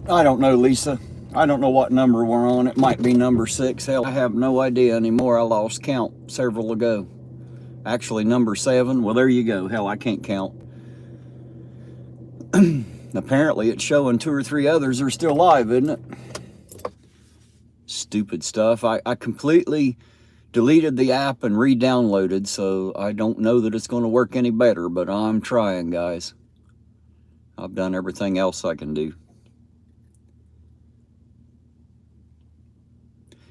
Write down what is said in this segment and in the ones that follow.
I don't know, Lisa. I don't know what number we're on. It might be number 6. Hell, I have no idea anymore. I lost count several ago. Actually, number 7. Well, there you go. Hell, I can't count. Apparently, it's showing 2 or 3 others are still live, isn't it? Stupid stuff. I completely deleted the app and re-downloaded, so I don't know that it's going to work any better, but I'm trying, guys. I've done everything else I can do.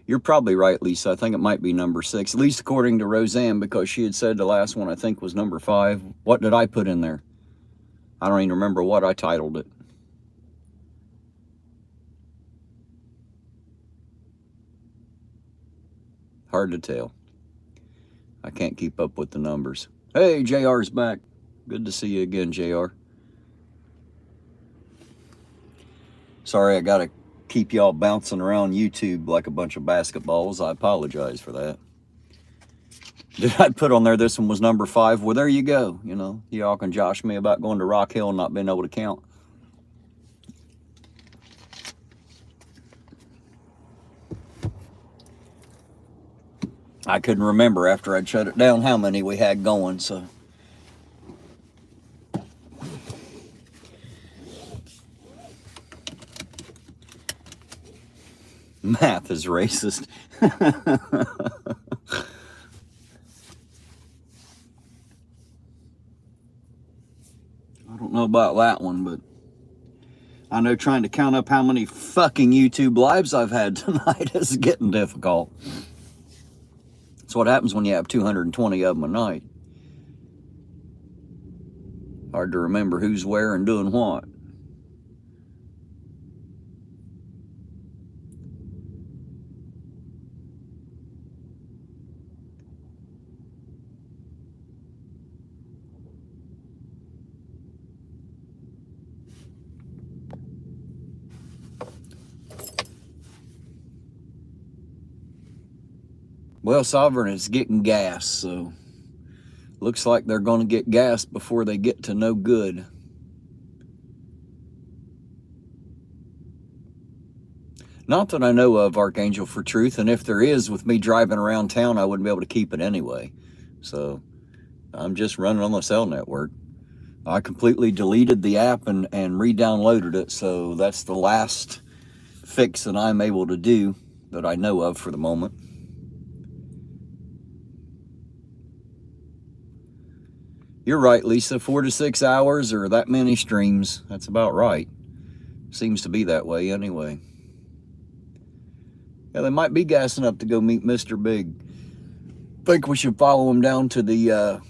You're probably right, Lisa. I think it might be number 6, at least according to Roseanne, because she had said the last one I think was number 5. What did I put in there? I don't even remember what I titled it. Hard to tell. I can't keep up with the numbers. Hey, JR's back. Good to see you again, JR. Sorry, I got to keep y'all bouncing around YouTube like a bunch of basketballs. I apologize for that. Did I put on there this one was number 5? Well, there you go. You know, y'all can josh me about going to Rock Hill and not being able to count. I couldn't remember after I'd shut it down how many we had going, so. Math is racist. I don't know about that one, but I know trying to count up how many fucking YouTube lives I've had tonight is getting difficult. That's what happens when you have 220 of them a night. Hard to remember who's where and doing what. Well, Sovereign is getting gas, so looks like they're going to get gas before they get to no good. Not that I know of, Archangel for Truth, and if there is, with me driving around town, I wouldn't be able to keep it anyway. So I'm just running on the cell network. I completely deleted the app and re-downloaded it, so that's the last fix that I'm able to do that I know of for the moment. You're right, Lisa. 4 to 6 hours or that many streams. That's about right. Seems to be that way anyway. Yeah, they might be gassing up to go meet Mr. Big. Think we should follow him down to the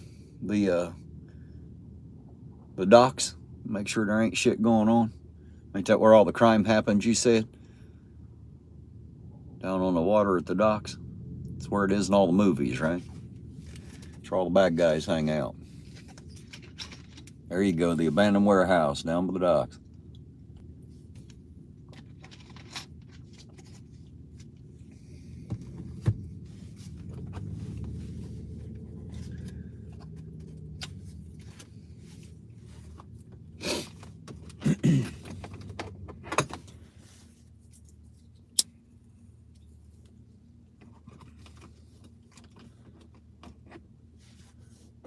docks. Make sure there ain't shit going on. Ain't that where all the crime happens, you said? Down on the water at the docks. That's where it is in all the movies, right? That's where all the bad guys hang out. There you go, the abandoned warehouse down by the docks.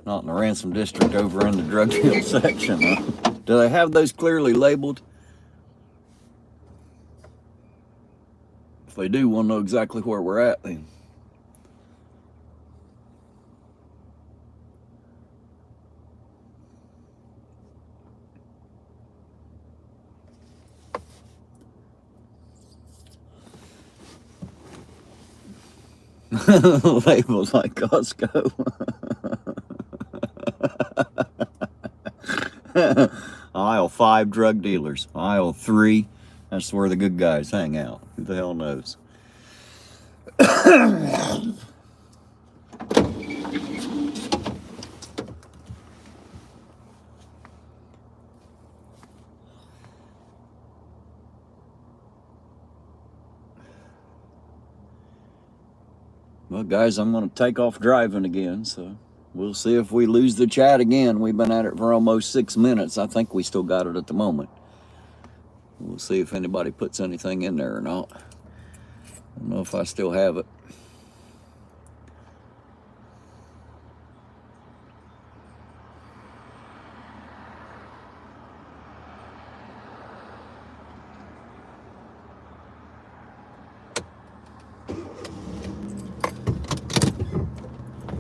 Not in the ransom district, over in the drug deal section. Huh? Do they have those clearly labeled? If they do, we'll know exactly where we're at then. Labeled like Costco. Aisle 5, drug dealers. Aisle 3, that's where the good guys hang out. Who the hell knows? Well, guys, I'm going to take off driving again, so we'll see if we lose the chat again. We've been at it for almost 6 minutes. I think we still got it at the moment. We'll see if anybody puts anything in there or not. I don't know if I still have it.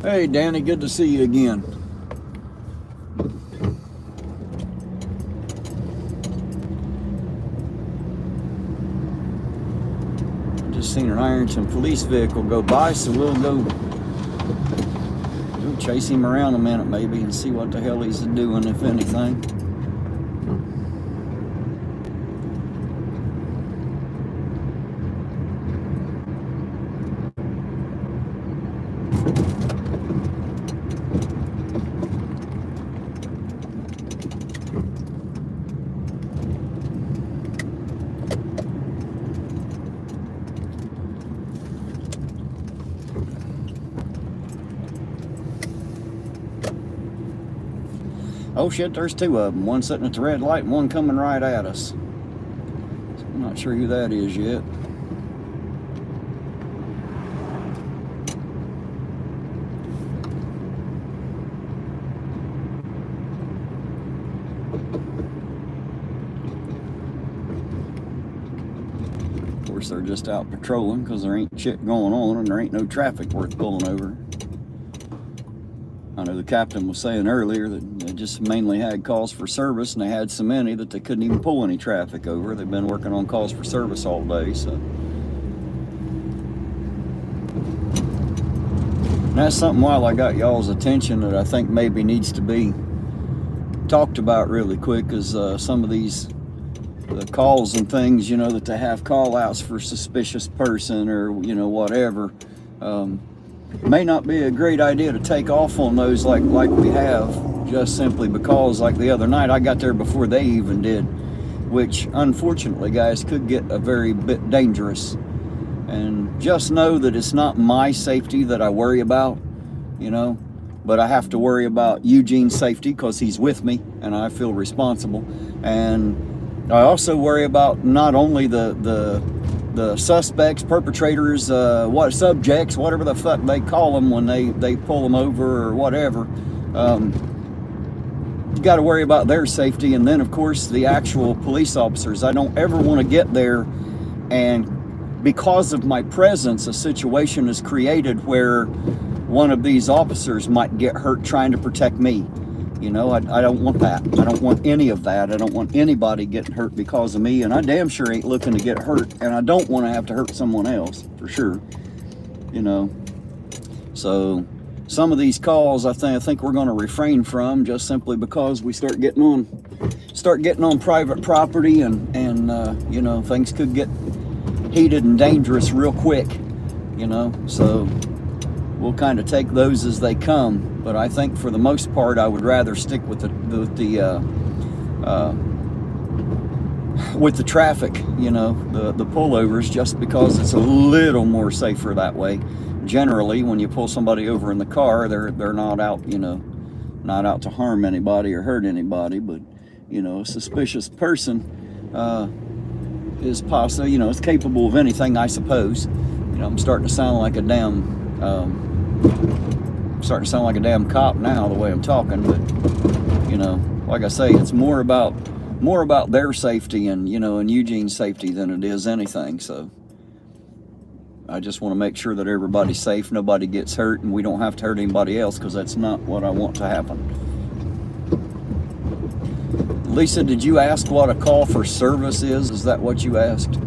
Hey Danny, good to see you again. Just seen an Ironton police vehicle go by, so we'll go chase him around a minute maybe and see what the hell he's doing, if anything. Oh shit, there's two of them. One sitting at the red light and one coming right at us. So I'm not sure who that is yet. Of course, they're just out patrolling because there ain't shit going on and there ain't no traffic worth pulling over. I know the captain was saying earlier that they just mainly had calls for service, and they had so many that they couldn't even pull any traffic over. They've been working on calls for service all day, so. And that's something while I got y'all's attention that I think maybe needs to be talked about really quick, is some of these calls and things, you know, that they have call outs for suspicious person or, you know, whatever. May not be a great idea to take off on those like we have, just simply because, like the other night, I got there before they even did, which unfortunately, guys, could get a very bit dangerous. And just know that it's not my safety that I worry about, you know, but I have to worry about Eugene's safety because he's with me and I feel responsible. And I also worry about not only the suspects, perpetrators, what subjects, whatever the fuck they call them when they pull them over or whatever. You got to worry about their safety, and then of course the actual police officers. I don't ever want to get there and because of my presence a situation is created where one of these officers might get hurt trying to protect me. You know, I don't want that. I don't want any of that. I don't want anybody getting hurt because of me, and I damn sure ain't looking to get hurt, and I don't want to have to hurt someone else, for sure. You know, so some of these calls I think we're going to refrain from, just simply because we start getting on private property, and you know, things could get heated and dangerous real quick. You know, so we'll kind of take those as they come. But I think for the most part, I would rather stick with the traffic, you know, the pullovers, just because it's a little more safer that way. Generally, when you pull somebody over in the car, they're not out, you know, not out to harm anybody or hurt anybody. But you know, a suspicious person is possible, you know, it's capable of anything, I suppose. You know, I'm starting to sound like a damn cop now, the way I'm talking, but you know, like I say, it's more about their safety and, you know, and Eugene's safety than it is anything. So I just want to make sure that everybody's safe, nobody gets hurt, and we don't have to hurt anybody else, because that's not what I want to happen. Lisa, did you ask what a call for service is? Is that what you asked?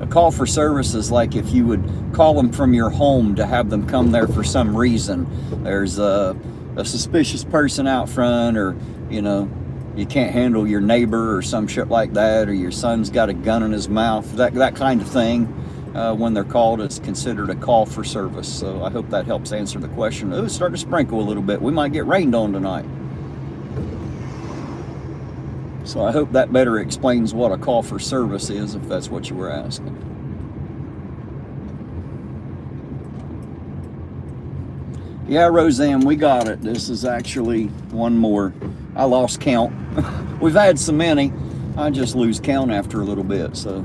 A call for service is like if you would call them from your home to have them come there for some reason. There's a suspicious person out front, or, you know, you can't handle your neighbor or some shit like that, or your son's got a gun in his mouth, that kind of thing. When they're called, it's considered a call for service. So I hope that helps answer the question. Oh, it's starting to sprinkle a little bit. We might get rained on tonight. So I hope that better explains what a call for service is, if that's what you were asking. Yeah, Roseanne, we got it. This is actually one more. I lost count. We've had so many. I just lose count after a little bit, so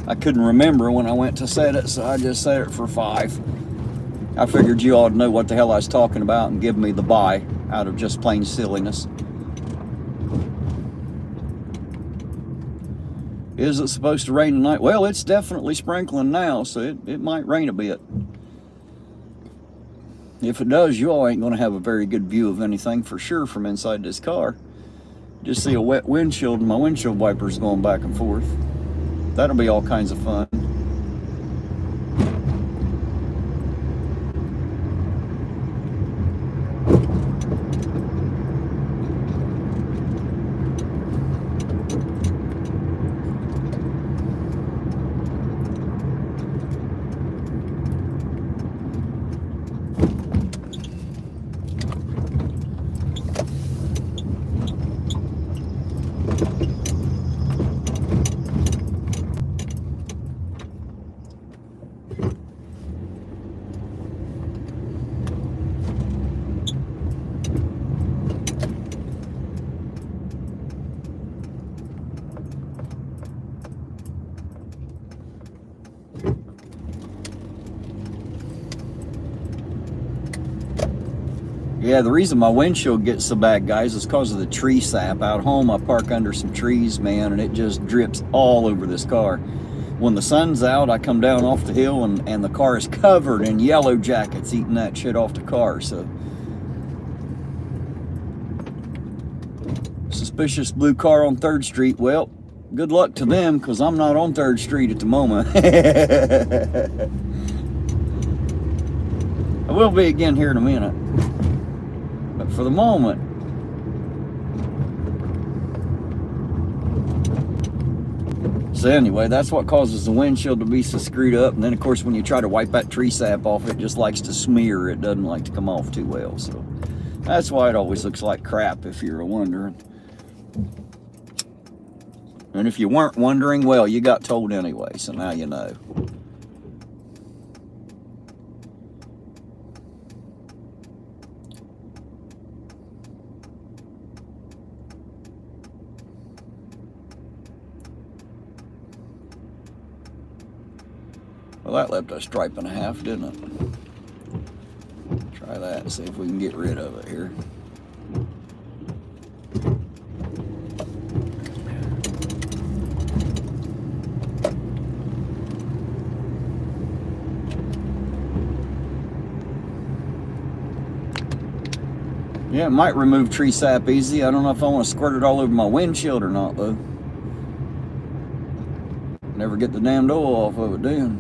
I couldn't remember when I went to set it, so I just set it for 5. I figured you all would know what the hell I was talking about and give me the buy out of just plain silliness. Is it supposed to rain tonight? Well, it's definitely sprinkling now, so it might rain a bit. If it does, you all ain't going to have a very good view of anything for sure from inside this car. Just see a wet windshield and my windshield wipers going back and forth. That'll be all kinds of fun. Yeah, the reason my windshield gets so bad, guys, is because of the tree sap. Out home, I park under some trees, man, and it just drips all over this car. When the sun's out, I come down off the hill, and the car is covered in yellow jackets eating that shit off the car, so. Suspicious blue car on 3rd Street. Well, good luck to them, because I'm not on 3rd Street at the moment. I will be again here in a minute. But for the moment, so anyway, that's what causes the windshield to be so screwed up. And then, of course, when you try to wipe that tree sap off, it just likes to smear. It doesn't like to come off too well. So that's why it always looks like crap, if you're wondering. And if you weren't wondering, well, you got told anyway, so now you know. Well, that left a stripe and a half, didn't it? Try that and see if we can get rid of it here. Yeah, it might remove tree sap easy. I don't know if I want to squirt it all over my windshield or not, though. Never get the damned oil off of it, do you?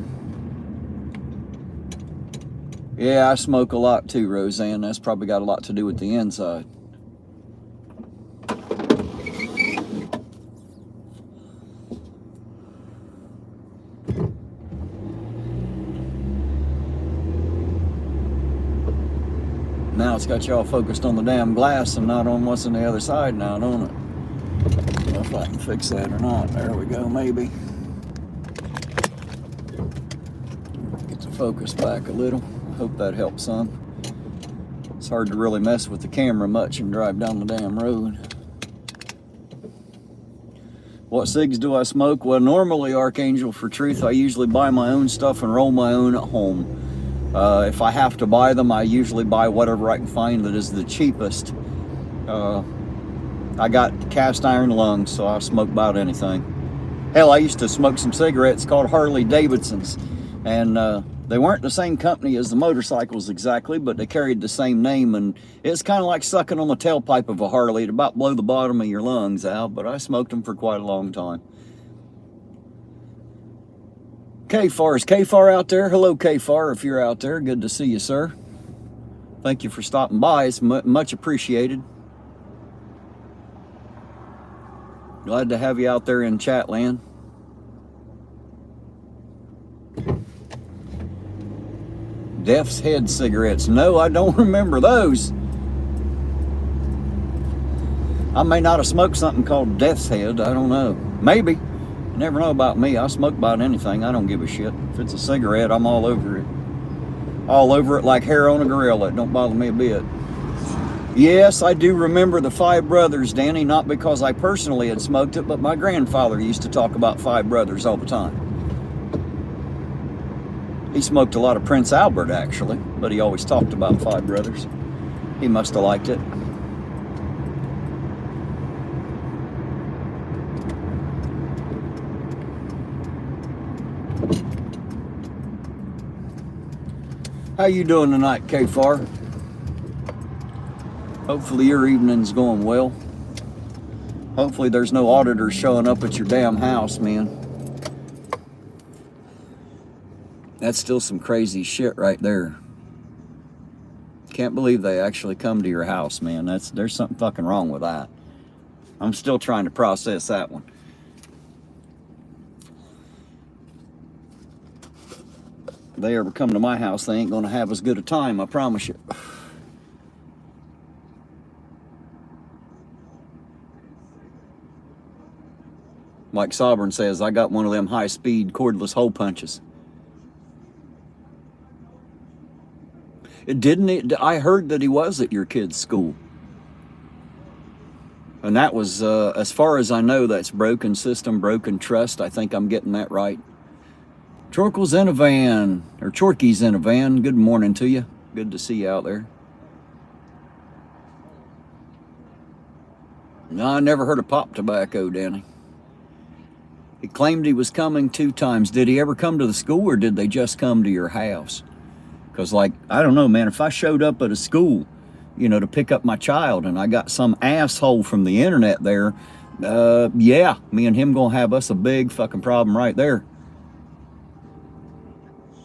Yeah, I smoke a lot too, Roseanne. That's probably got a lot to do with the inside. Now it's got y'all focused on the damn glass and not on what's on the other side now, don't it? I don't know if I can fix that or not. There we go, maybe. Get the focus back a little. Hope that helps some. It's hard to really mess with the camera much and drive down the damn road. What cigs do I smoke? Well, normally, Archangel, for truth, I usually buy my own stuff and roll my own at home. If I have to buy them, I usually buy whatever I can find that is the cheapest. I got cast iron lungs, so I smoke about anything. Hell, I used to smoke some cigarettes called Harley Davidsons, and they weren't the same company as the motorcycles exactly, but they carried the same name, and it's kind of like sucking on the tailpipe of a Harley. It'd about blow the bottom of your lungs out, but I smoked them for quite a long time. K-Far, is K-Far out there? Hello, K-Far, if you're out there. Good to see you, sir. Thank you for stopping by. It's much appreciated. Glad to have you out there in chat land. Death's Head cigarettes. No, I don't remember those. I may not have smoked something called Death's Head. I don't know. Maybe. You never know about me. I smoke about anything. I don't give a shit. If it's a cigarette, I'm all over it. All over it like hair on a gorilla. It don't bother me a bit. Yes, I do remember the Five Brothers, Danny, not because I personally had smoked it, but my grandfather used to talk about Five Brothers all the time. He smoked a lot of Prince Albert, actually, but he always talked about Five Brothers. He must have liked it. How you doing tonight, K-Far? Hopefully your evening's going well. Hopefully there's no auditors showing up at your damn house, man. That's still some crazy shit right there. Can't believe they actually come to your house, man. There's something fucking wrong with that. I'm still trying to process that one. If they ever come to my house, they ain't gonna have as good a time, I promise you. Mike Sovereign says, I got one of them high-speed cordless hole punches. I heard that he was at your kid's school. And that was, as far as I know, that's broken system, broken trust. I think I'm getting that right. Chorky's in a van. Good morning to you. Good to see you out there. No, I never heard of pop tobacco, Danny. He claimed he was coming 2 times. Did he ever come to the school, or did they just come to your house? Because, like, I don't know, man, if I showed up at a school, you know, to pick up my child, and I got some asshole from the internet there, yeah, me and him gonna have us a big fucking problem right there.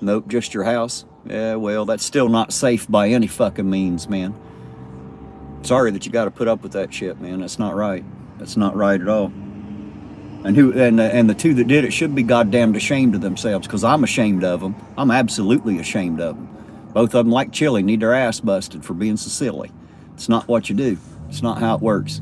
Nope, just your house. Yeah, well, that's still not safe by any fucking means, man. Sorry that you got to put up with that shit, man. That's not right. That's not right at all. And the 2 that did it should be goddamned ashamed of themselves, because I'm ashamed of them. I'm absolutely ashamed of them. Both of them, like chili, need their ass busted for being so silly. It's not what you do. It's not how it works.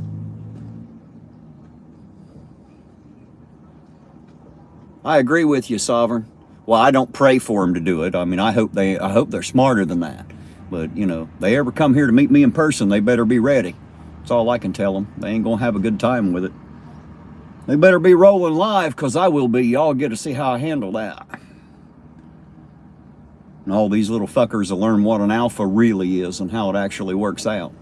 I agree with you, Sovereign. Well, I don't pray for them to do it. I mean, I hope they're smarter than that. But, you know, if they ever come here to meet me in person, they better be ready. That's all I can tell them. They ain't gonna have a good time with it. They better be rolling live, because I will be. Y'all get to see how I handle that. And all these little fuckers will learn what an alpha really is and how it actually works out.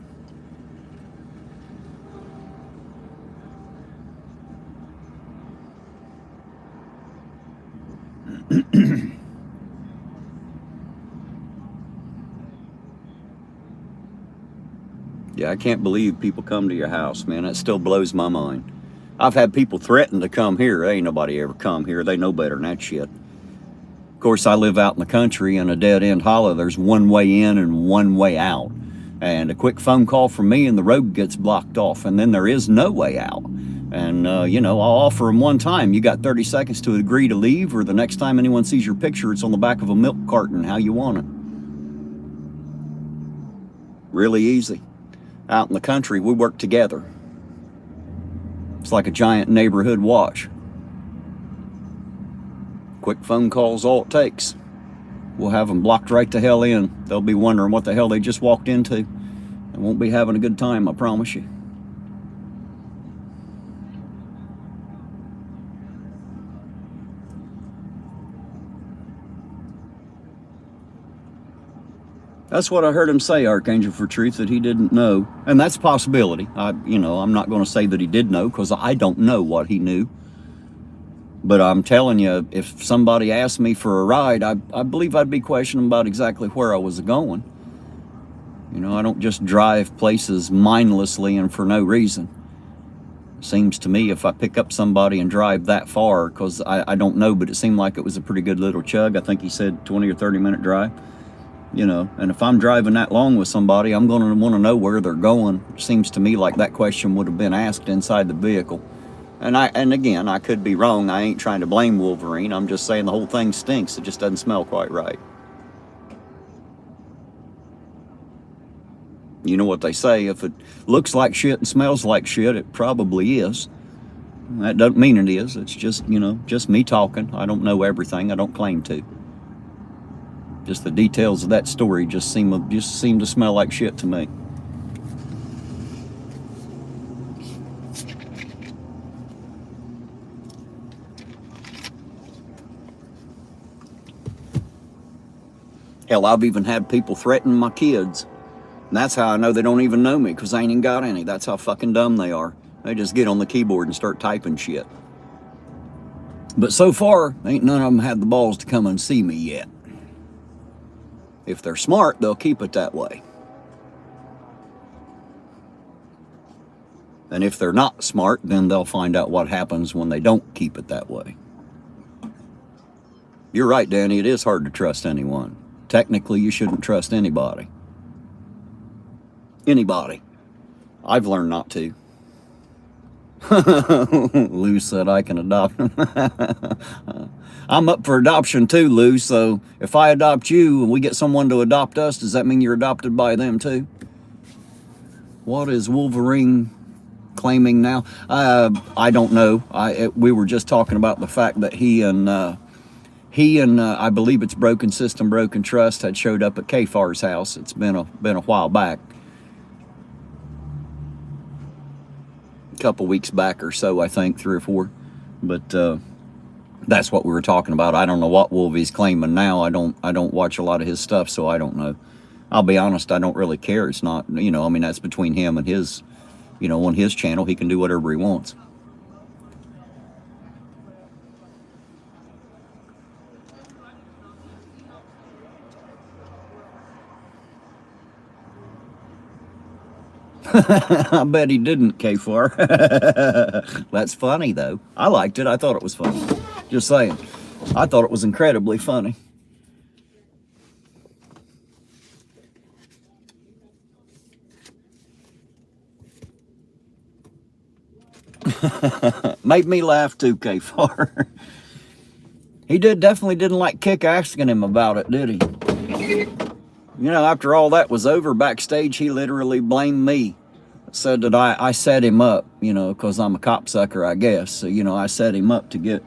Yeah, I can't believe people come to your house, man. That still blows my mind. I've had people threaten to come here. Ain't nobody ever come here. They know better than that shit. Of course, I live out in the country in a dead-end hollow. There's one way in and one way out. And a quick phone call from me and the road gets blocked off. And then there is no way out. And, you know, I'll offer them one time. You got 30 seconds to agree to leave, or the next time anyone sees your picture, it's on the back of a milk carton, how you want it. Really easy. Out in the country, we work together. It's like a giant neighborhood watch. Quick phone call's all it takes. We'll have them blocked right the hell in. They'll be wondering what the hell they just walked into. They won't be having a good time, I promise you. That's what I heard him say, Archangel for Truth, that he didn't know. And that's a possibility. I'm not going to say that he did know, because I don't know what he knew. But I'm telling you, if somebody asked me for a ride, I believe I'd be questioning about exactly where I was going. You know, I don't just drive places mindlessly and for no reason. Seems to me if I pick up somebody and drive that far, because I don't know, but it seemed like it was a pretty good little chug. I think he said 20 or 30 minute drive. You know, and if I'm driving that long with somebody, I'm going to want to know where they're going. It seems to me like that question would have been asked inside the vehicle. And again, I could be wrong. I ain't trying to blame Wolverine. I'm just saying the whole thing stinks. It just doesn't smell quite right. You know what they say, if it looks like shit and smells like shit, it probably is. That doesn't mean it is. It's just, you know, just me talking. I don't know everything. I don't claim to. Just the details of that story just seem to smell like shit to me. Hell, I've even had people threaten my kids. And that's how I know they don't even know me, because I ain't even got any. That's how fucking dumb they are. They just get on the keyboard and start typing shit. But so far, ain't none of them had the balls to come and see me yet. If they're smart, they'll keep it that way. And if they're not smart, then they'll find out what happens when they don't keep it that way. You're right, Danny, it is hard to trust anyone. Technically, you shouldn't trust anybody. Anybody. I've learned not to. Lou said I can adopt. I'm up for adoption too, Lou, so if I adopt you and we get someone to adopt us, does that mean you're adopted by them too? What is Wolverine claiming now? I don't know. We were just talking about the fact that he and I believe it's Broken System, Broken Trust had showed up at K-Far's house. It's been a while back. A couple weeks back or so, I think, 3 or 4. But that's what we were talking about. I don't know what Wolvie's claiming now. I don't watch a lot of his stuff, so I don't know. I'll be honest, I don't really care. It's not, I mean, that's between him and his, on his channel. He can do whatever he wants. I bet he didn't, K4. That's funny, though. I liked it. I thought it was funny. Just saying. I thought it was incredibly funny. Made me laugh too, K4. He definitely didn't like Kick asking him about it, did he? After all that was over backstage, he literally blamed me. Said that I set him up, because I'm a copsucker, I guess. So, I set him up to get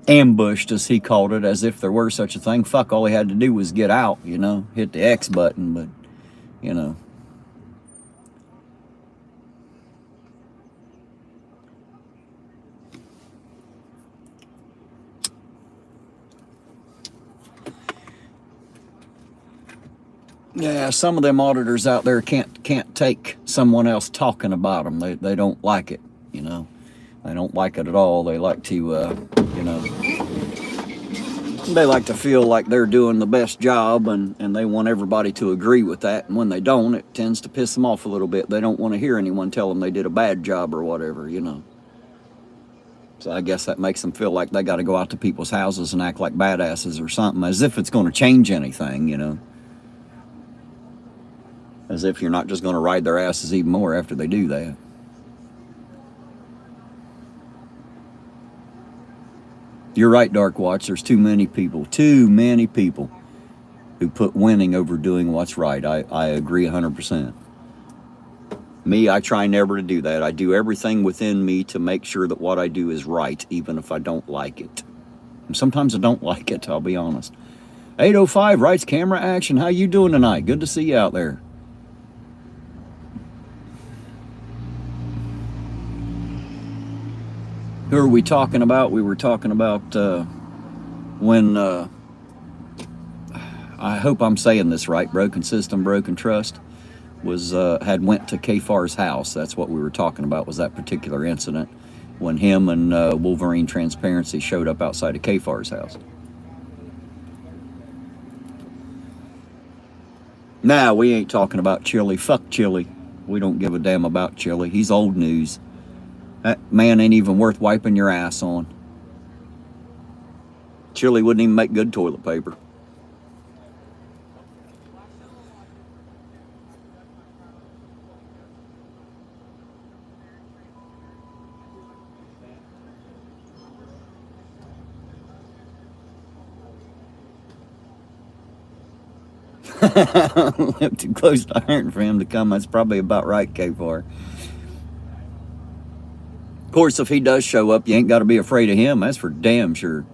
ambushed, as he called it, as if there were such a thing. Fuck, all he had to do was get out, hit the X button, but, Yeah, some of them auditors out there can't take someone else talking about them. They don't like it, They don't like it at all. They like to, they like to feel like they're doing the best job, and they want everybody to agree with that. And when they don't, it tends to piss them off a little bit. They don't want to hear anyone tell them they did a bad job or whatever, So I guess that makes them feel like they got to go out to people's houses and act like badasses or something, as if it's going to change anything, As if you're not just going to ride their asses even more after they do that. You're right, Dark Watch. There's too many people who put winning over doing what's right. I agree 100%. Me, I try never to do that. I do everything within me to make sure that what I do is right, even if I don't like it. And sometimes I don't like it, I'll be honest. 805 writes camera action. How you doing tonight? Good to see you out there. Who are we talking about? We were talking about when, I hope I'm saying this right, Broken System, Broken Trust, had went to K-Far's house. That's what we were talking about, was that particular incident when him and Wolverine Transparency showed up outside of K-Far's house. Nah, we ain't talking about Chili. Fuck Chili. We don't give a damn about Chili. He's old news. That man ain't even worth wiping your ass on. Chili wouldn't even make good toilet paper. Live too close to iron for him to come. That's probably about right, K4. Of course, if he does show up, you ain't got to be afraid of him. That's for damn sure.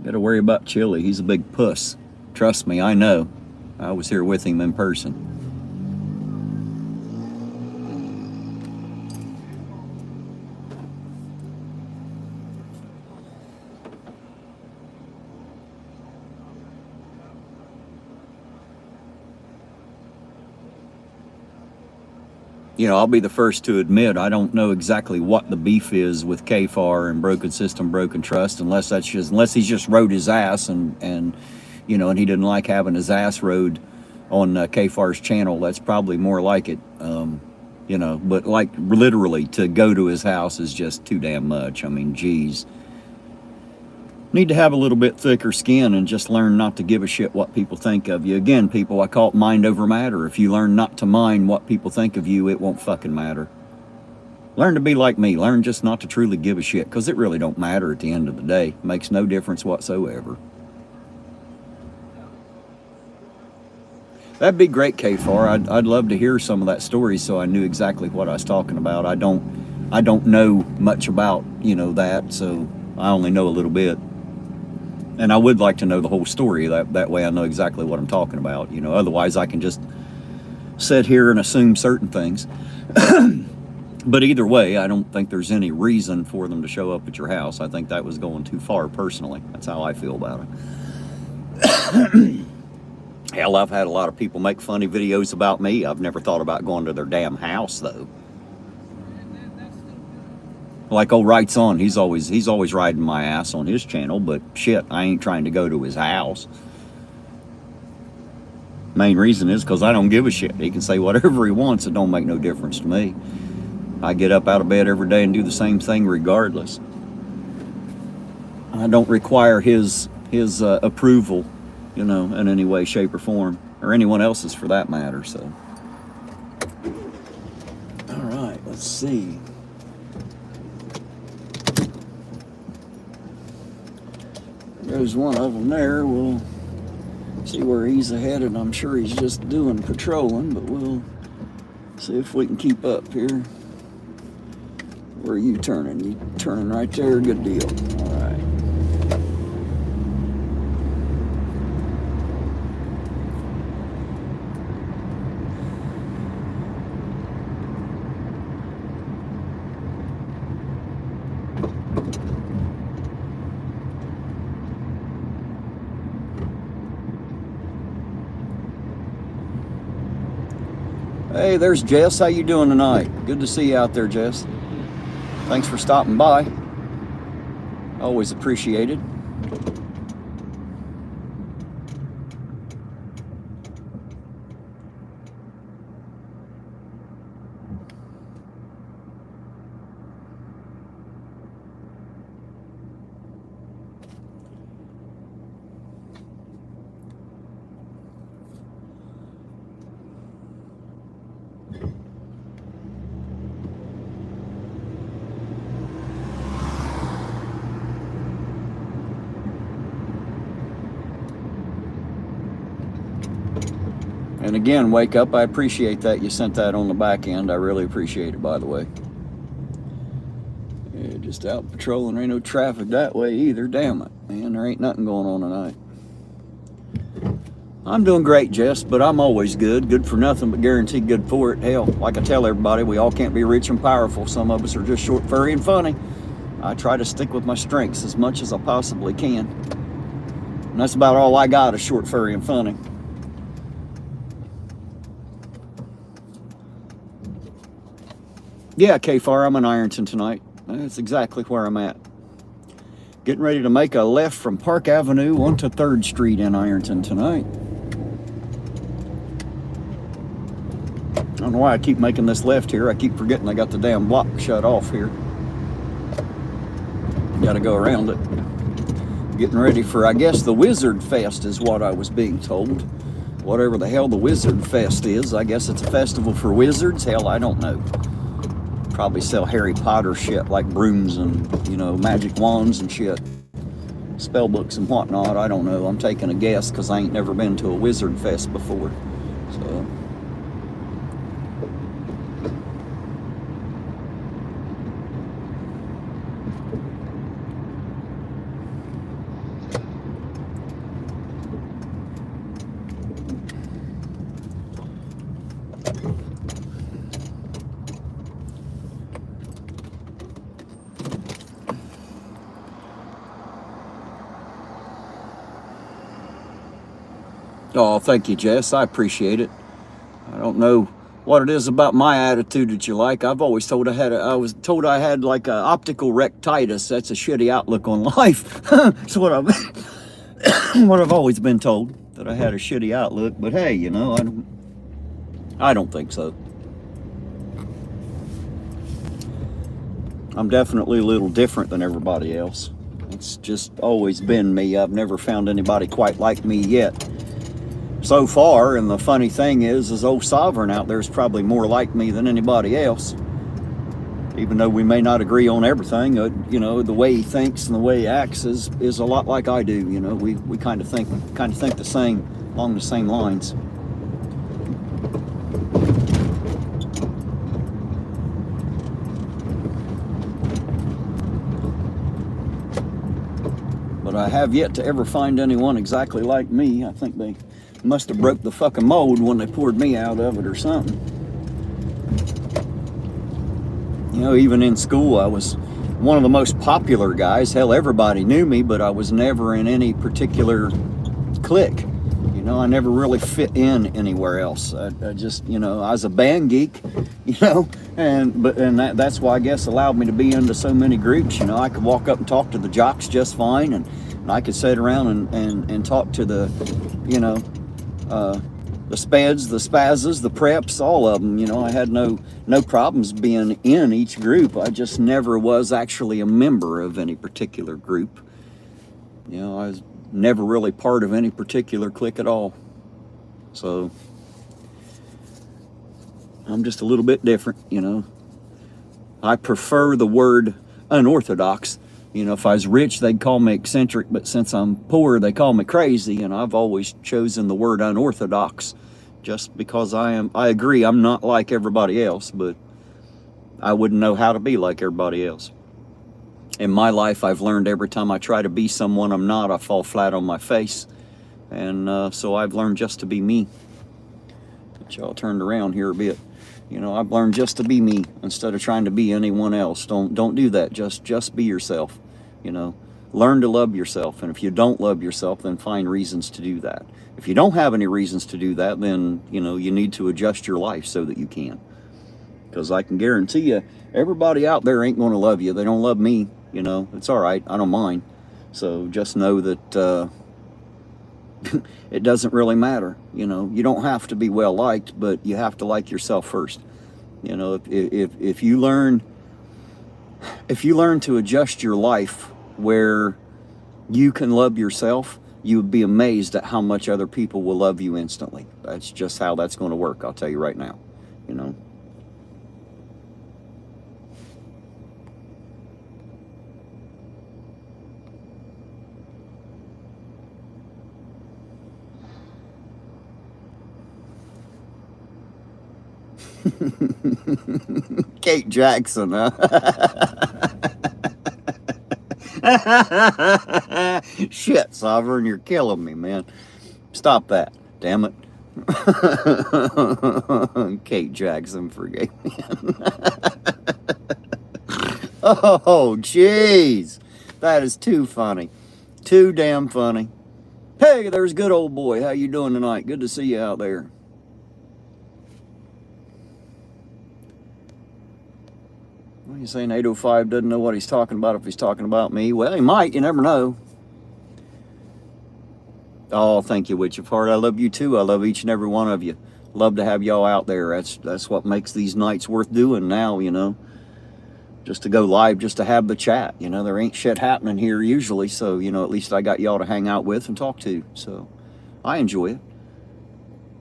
Got to worry about Chili. He's a big puss. Trust me, I know. I was here with him in person. you know, I'll be the first to admit I don't know exactly what the beef is with KFAR and broken system, broken trust, unless he's just rode his ass and you know, and he didn't like having his ass rode on KFAR's channel. That's probably more like it. You know, but like literally to go to his house is just too damn much. I mean, geez. Need to have a little bit thicker skin and just learn not to give a shit what people think of you. Again, people, I call it mind over matter. If you learn not to mind what people think of you, it won't fucking matter. Learn to be like me. Learn just not to truly give a shit, because it really don't matter at the end of the day. It makes no difference whatsoever. That'd be great, KFAR. I'd love to hear some of that story so I knew exactly what I was talking about. I don't know much about, you know, that, so I only know a little bit. And I would like to know the whole story. That way I know exactly what I'm talking about. You know, otherwise I can just sit here and assume certain things. But either way, I don't think there's any reason for them to show up at your house. I think that was going too far personally. That's how I feel about it. Hell, I've had a lot of people make funny videos about me. I've never thought about going to their damn house, though. Like old Wrights On, he's always riding my ass on his channel, but shit, I ain't trying to go to his house. Main reason is because I don't give a shit. He can say whatever he wants. It don't make no difference to me. I get up out of bed every day and do the same thing regardless. I don't require his approval, you know, in any way, shape, or form, or anyone else's for that matter. So, all right, let's see. There's one of them there. We'll see where he's headed. I'm sure he's just doing patrolling, but we'll see if we can keep up here. Where are you turning? You turning right there? Good deal. All right. Hey, there's Jess. How you doing tonight? Good to see you out there, Jess. Thanks for stopping by. Always appreciated. And again, Wake Up, I appreciate that you sent that on the back end. I really appreciate it, by the way. Yeah, just out patrolling. There ain't no traffic that way either. Damn it, man. There ain't nothing going on tonight. I'm doing great, Jess, but I'm always good. Good for nothing, but guaranteed good for it. Hell, like I tell everybody, we all can't be rich and powerful. Some of us are just short, furry, and funny. I try to stick with my strengths as much as I possibly can. And that's about all I got is short, furry, and funny. Yeah, KFAR, I'm in Ironton tonight. That's exactly where I'm at. Getting ready to make a left from Park Avenue onto 3rd Street in Ironton tonight. I don't know why I keep making this left here. I keep forgetting I got the damn block shut off here. Got to go around it. Getting ready for, I guess, the Wizard Fest is what I was being told. Whatever the hell the Wizard Fest is. I guess it's a festival for wizards. Hell, I don't know. Probably sell Harry Potter shit like brooms and, you know, magic wands and shit. Spell books and whatnot. I don't know. I'm taking a guess because I ain't never been to a Wizard Fest before. So... Oh, thank you, Jess. I appreciate it. I don't know what it is about my attitude that you like. I've always told I was told I had like a optical rectitis. That's a shitty outlook on life. That's what I've what I've always been told, that I had a shitty outlook. But hey, you know, I don't think so. I'm definitely a little different than everybody else. It's just always been me. I've never found anybody quite like me yet so far. And the funny thing is old Sovereign out there is probably more like me than anybody else. Even though we may not agree on everything, you know, the way he thinks and the way he acts is a lot like I do. You know, we kind of think the same, along the same lines. But I have yet to ever find anyone exactly like me. I think they must have broke the fucking mold when they poured me out of it or something. You know, even in school, I was one of the most popular guys. Hell, everybody knew me, but I was never in any particular clique. You know, I never really fit in anywhere else. I just, you know, I was a band geek, you know, and that's why I guess allowed me to be into so many groups. You know, I could walk up and talk to the jocks just fine, and I could sit around and talk to the, you know, the speds, the spazzes, the preps, all of them. You know, I had no problems being in each group. I just never was actually a member of any particular group. You know, I was never really part of any particular clique at all. So I'm just a little bit different, you know. I prefer the word unorthodox. You know, if I was rich, they'd call me eccentric, but since I'm poor, they call me crazy, and I've always chosen the word unorthodox just because I agree, I'm not like everybody else, but I wouldn't know how to be like everybody else. In my life, I've learned every time I try to be someone I'm not, I fall flat on my face. And so I've learned just to be me. Get y'all turned around here a bit. You know, I've learned just to be me instead of trying to be anyone else. Don't do that. Just be yourself. You know, learn to love yourself. And if you don't love yourself, then find reasons to do that. If you don't have any reasons to do that, then, you know, you need to adjust your life so that you can. Because I can guarantee you, everybody out there ain't going to love you. They don't love me. You know, it's all right. I don't mind. So just know that it doesn't really matter. You know, you don't have to be well liked, but you have to like yourself first. You know, if you learn to adjust your life where you can love yourself, you would be amazed at how much other people will love you instantly. That's just how that's going to work. I'll tell you right now. You know. Kate Jackson, huh? Shit, Sovereign, you're killing me, man. Stop that, damn it. Kate Jackson forgave me. Oh, jeez. That is too funny. Too damn funny. Hey, there's good old boy. How you doing tonight? Good to see you out there. Well, you're saying 805 doesn't know what he's talking about if he's talking about me. Well, he might. You never know. Oh, thank you, Witch of Heart. I love you too. I love each and every one of you. Love to have y'all out there. That's what makes these nights worth doing now, you know. Just to go live, just to have the chat. You know, there ain't shit happening here usually, so, you know, at least I got y'all to hang out with and talk to. So, I enjoy it.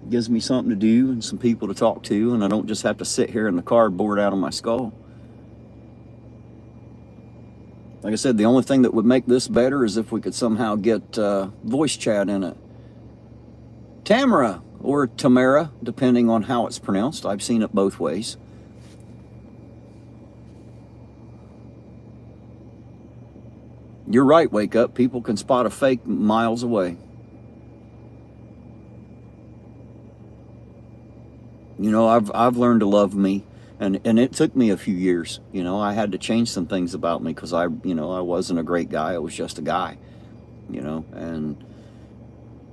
It gives me something to do and some people to talk to, and I don't just have to sit here in the cardboard out of my skull. Like I said, the only thing that would make this better is if we could somehow get voice chat in it. Tamara, or Tamara, depending on how it's pronounced. I've seen it both ways. You're right, Wake Up. People can spot a fake miles away. You know, I've learned to love me. And it took me a few years. You know, I had to change some things about me because I wasn't a great guy. I was just a guy, you know, and,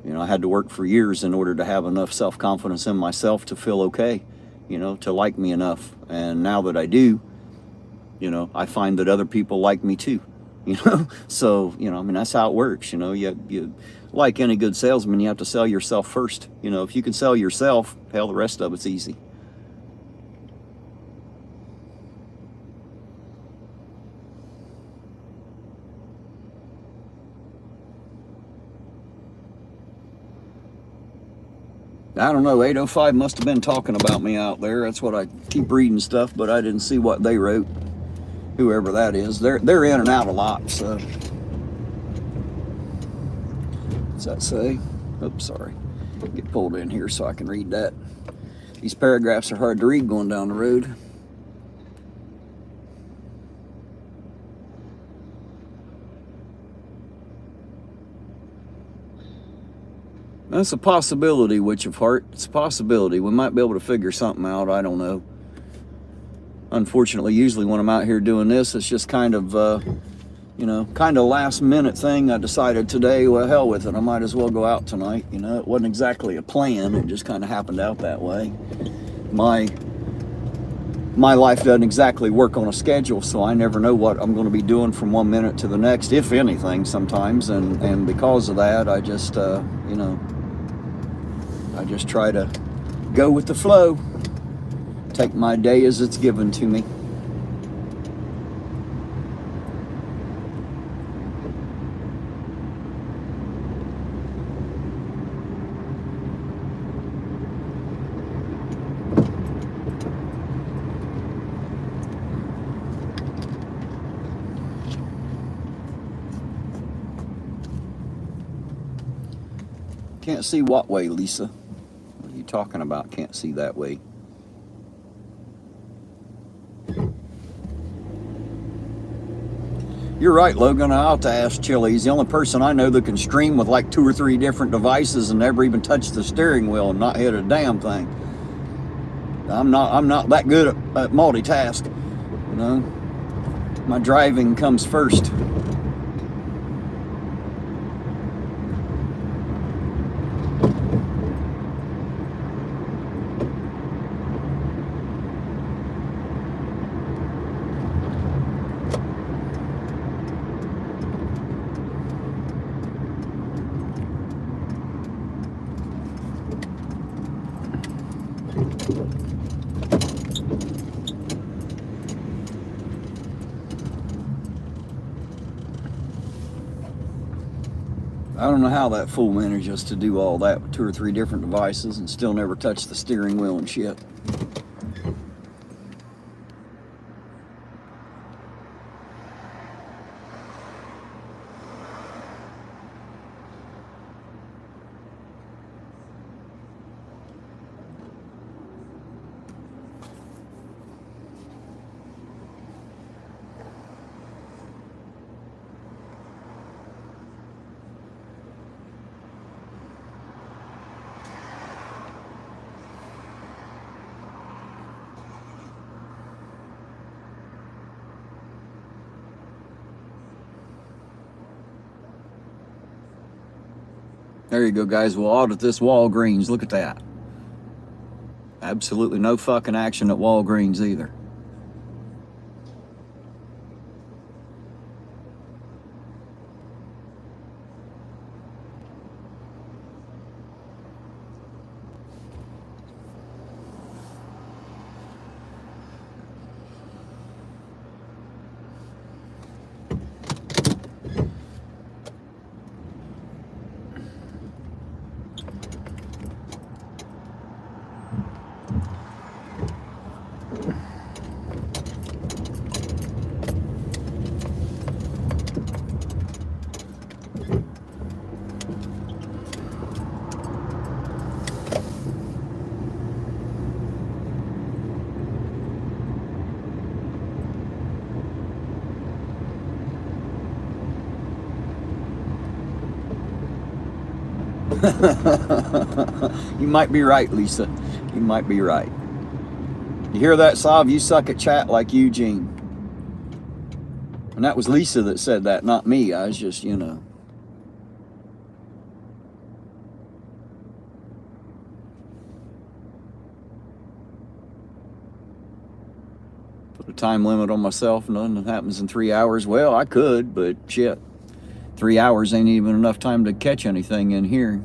you know, I had to work for years in order to have enough self-confidence in myself to feel okay. to like me enough. And now that I do, I find that other people like me too. So, I mean, that's how it works. You like any good salesman, you have to sell yourself first. If you can sell yourself, hell, the rest of it's easy. I don't know, 805 must have been talking about me out there. That's what I keep reading stuff, but I didn't see what they wrote. Whoever that is. They're in and out a lot, so. What's that say? Oops, sorry. Get pulled in here so I can read that. These paragraphs are hard to read going down the road. That's a possibility, Witch of Heart. It's a possibility. We might be able to figure something out. I don't know. Unfortunately, usually when I'm out here doing this, it's just kind of, kind of last minute thing. I decided today, well, hell with it. I might as well go out tonight. It wasn't exactly a plan. It just kind of happened out that way. My life doesn't exactly work on a schedule, so I never know what I'm going to be doing from one minute to the next, if anything, sometimes. And because of that, I just, I just try to go with the flow, take my day as it's given to me. Can't see what way, Lisa? What are you talking about? Can't see that way. You're right, Logan. I ought to ask Chili. He's the only person I know that can stream with like 2 or 3 different devices and never even touch the steering wheel and not hit a damn thing. I'm not that good at multitask. My driving comes first. I don't know how that fool manages to do all that with 2 or 3 different devices and still never touch the steering wheel and shit. There you go, guys. We'll audit this Walgreens. Look at that. Absolutely no fucking action at Walgreens either. You might be right, Lisa. You might be right. You hear that, Sav? You suck at chat like Eugene. And that was Lisa that said that, not me. I was just, Put a time limit on myself. Nothing happens in 3 hours. Well, I could, but shit. 3 hours ain't even enough time to catch anything in here.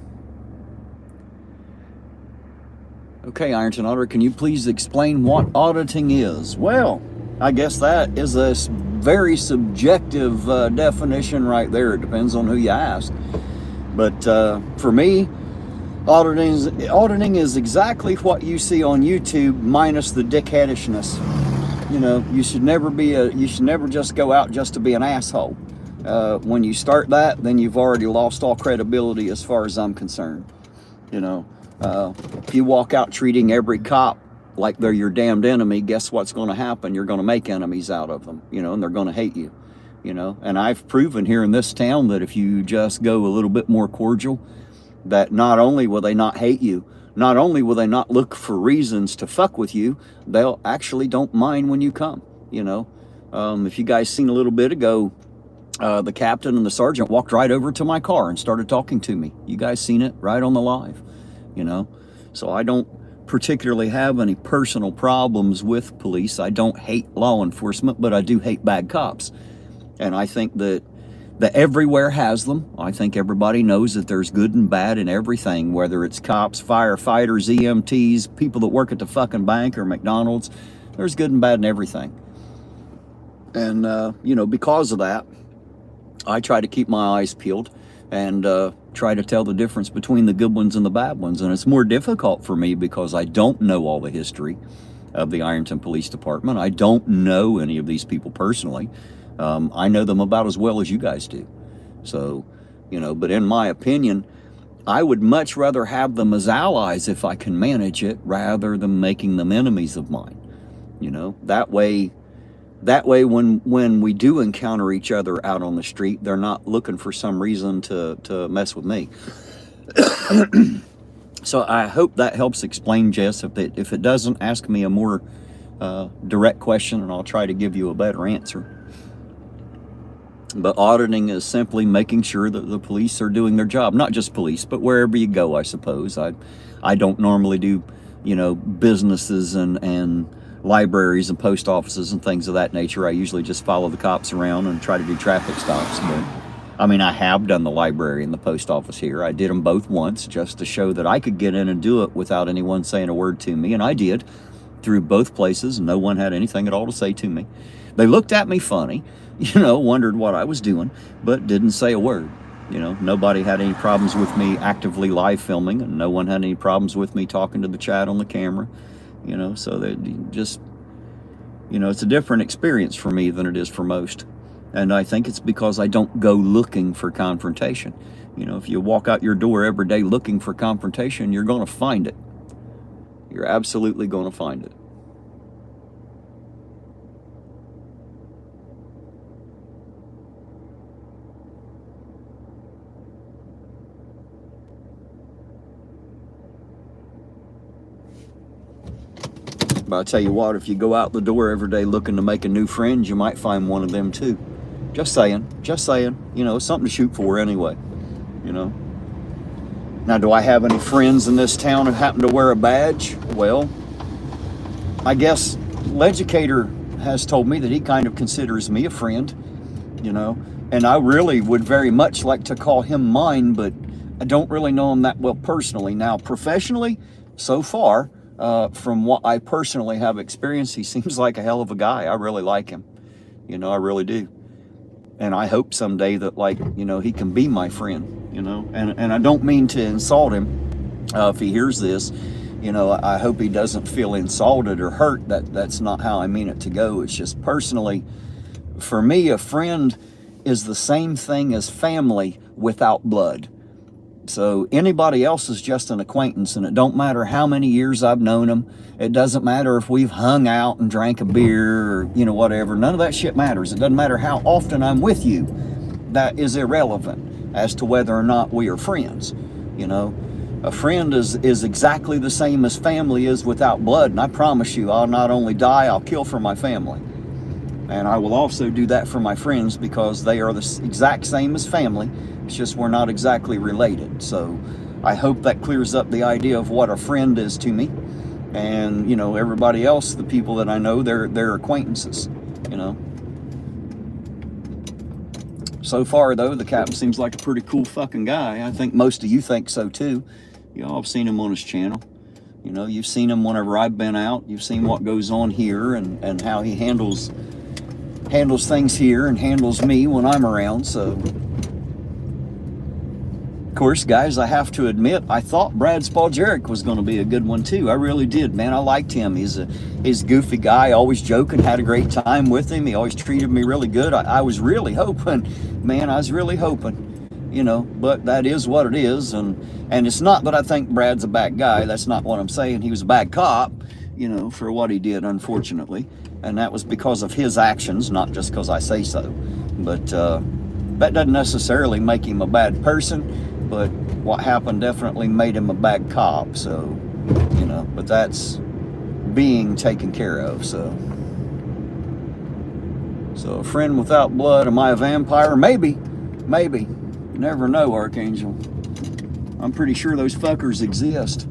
Okay, Ironton Auditor, can you please explain what auditing is? Well, I guess that is a very subjective definition right there. It depends on who you ask. But for me, auditing is exactly what you see on YouTube, minus the dickheadishness. You know, you should never just go out just to be an asshole. When you start that, then you've already lost all credibility as far as I'm concerned. You know, if you walk out treating every cop like they're your damned enemy, guess what's going to happen? You're going to make enemies out of them, you know, and they're going to hate you, you know. And I've proven here in this town that if you just go a little bit more cordial, that not only will they not hate you, not only will they not look for reasons to fuck with you, they'll actually don't mind when you come, you know. If you guys seen a little bit ago, the captain and the sergeant walked right over to my car and started talking to me. You guys seen it right on the live, you know. So I don't particularly have any personal problems with police. I don't hate law enforcement, but I do hate bad cops. And I think that everywhere has them. I think everybody knows that there's good and bad in everything, whether it's cops, firefighters, EMTs, people that work at the fucking bank or McDonald's. There's good and bad in everything. And, you know, because of that, I try to keep my eyes peeled and try to tell the difference between the good ones and the bad ones. And it's more difficult for me because I don't know all the history of the Ironton Police Department. I don't know any of these people personally. I know them about as well as you guys do. So, you know, but in my opinion, I would much rather have them as allies if I can manage it rather than making them enemies of mine. You know, that way when we do encounter each other out on the street, they're not looking for some reason to mess with me. So I hope that helps explain, Jess. If it doesn't, ask me a more direct question and I'll try to give you a better answer. But auditing is simply making sure that the police are doing their job. Not just police, but wherever you go, I suppose. I don't normally do, you know, businesses and libraries and post offices and things of that nature. I usually just follow the cops around and try to do traffic stops. But I mean, I have done the library and the post office here. I did them both once just to show that I could get in and do it without anyone saying a word to me. And I did through both places. No one had anything at all to say to me. They looked at me funny, you know, wondered what I was doing, but didn't say a word. You know, nobody had any problems with me actively live filming, and no one had any problems with me talking to the chat on the camera. You know, so they just, you know, it's a different experience for me than it is for most. And I think it's because I don't go looking for confrontation. You know, if you walk out your door every day looking for confrontation, you're going to find it. You're absolutely going to find it. But I tell you what, if you go out the door every day looking to make a new friend, you might find one of them too. Just saying, you know, it's something to shoot for anyway, you know. Now, do I have any friends in this town who happen to wear a badge? Well, I guess Legicator has told me that he kind of considers me a friend, you know, and I really would very much like to call him mine, but I don't really know him that well personally. Now, professionally, so far, from what I personally have experienced, he seems like a hell of a guy. I really like him. You know, I really do. And I hope someday that, like, you know, he can be my friend, you know. And I don't mean to insult him. If he hears this, you know, I hope he doesn't feel insulted or hurt. That's not how I mean it to go. It's just personally, for me, a friend is the same thing as family without blood. So anybody else is just an acquaintance, and it don't matter how many years I've known them. It doesn't matter if we've hung out and drank a beer or, you know, whatever. None of that shit matters. It doesn't matter how often I'm with you. That is irrelevant as to whether or not we are friends. You know, a friend is exactly the same as family is without blood. And I promise you, I'll not only die, I'll kill for my family. And I will also do that for my friends because they are the exact same as family. It's just we're not exactly related. So I hope that clears up the idea of what a friend is to me. And, you know, everybody else, the people that I know, they're acquaintances, you know. So far, though, the captain seems like a pretty cool fucking guy. I think most of you think so, too. Y'all have seen him on his channel. You know, you've seen him whenever I've been out. You've seen what goes on here and how he handles things here and handles me when I'm around. So, of course, guys, I have to admit, I thought Brad Spalgeric was going to be a good one, too. I really did, man. I liked him. He's a goofy guy, always joking, had a great time with him. He always treated me really good. I was really hoping, man, I was really hoping, you know, but that is what it is. And it's not that I think Brad's a bad guy. That's not what I'm saying. He was a bad cop, you know, for what he did, unfortunately. And that was because of his actions, not just because I say so. But that doesn't necessarily make him a bad person. But what happened definitely made him a bad cop. So, you know, but that's being taken care of. So a friend without blood. Am I a vampire? Maybe. You never know, Archangel. I'm pretty sure those fuckers exist.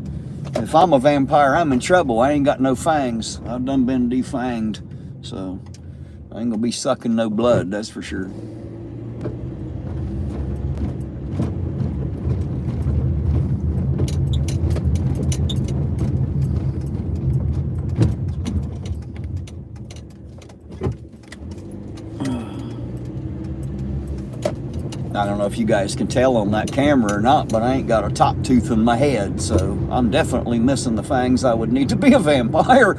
If I'm a vampire, I'm in trouble. I ain't got no fangs. I've done been defanged. So I ain't gonna be sucking no blood, that's for sure. I don't know if you guys can tell on that camera or not, but I ain't got a top tooth in my head, so I'm definitely missing the fangs I would need to be a vampire.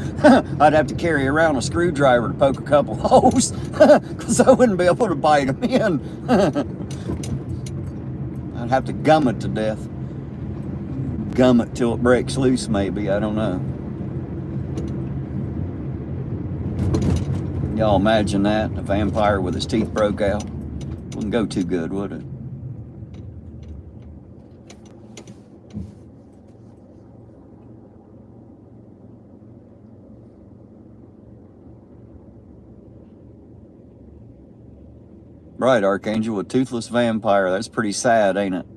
I'd have to carry around a screwdriver to poke a couple holes, because I wouldn't be able to bite them in. I'd have to gum it to death. Gum it till it breaks loose, maybe, I don't know. Y'all imagine that, a vampire with his teeth broke out. Wouldn't go too good, would it? Right, Archangel, a toothless vampire. That's pretty sad, ain't it?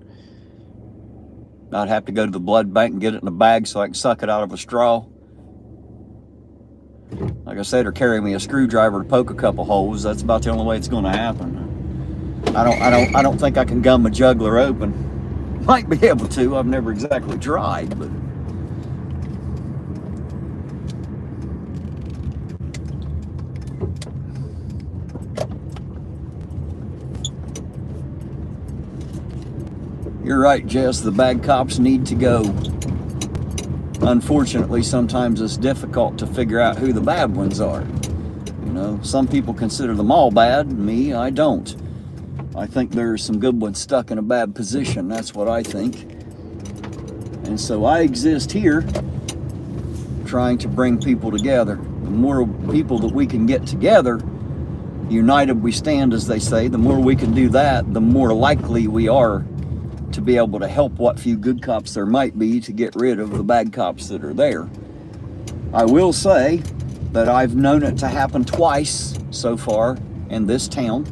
I'd have to go to the blood bank and get it in a bag so I can suck it out of a straw. Like I said, or carry me a screwdriver to poke a couple holes. That's about the only way it's going to happen. I don't think I can gum a jugular open. Might be able to. I've never exactly tried, but you're right, Jess. The bad cops need to go. Unfortunately, sometimes it's difficult to figure out who the bad ones are. You know, some people consider them all bad. Me, I don't. I think there's some good ones stuck in a bad position. That's what I think. And so I exist here trying to bring people together. The more people that we can get together, united we stand, as they say, the more we can do that, the more likely we are to be able to help what few good cops there might be to get rid of the bad cops that are there. I will say that I've known it to happen twice so far in this town.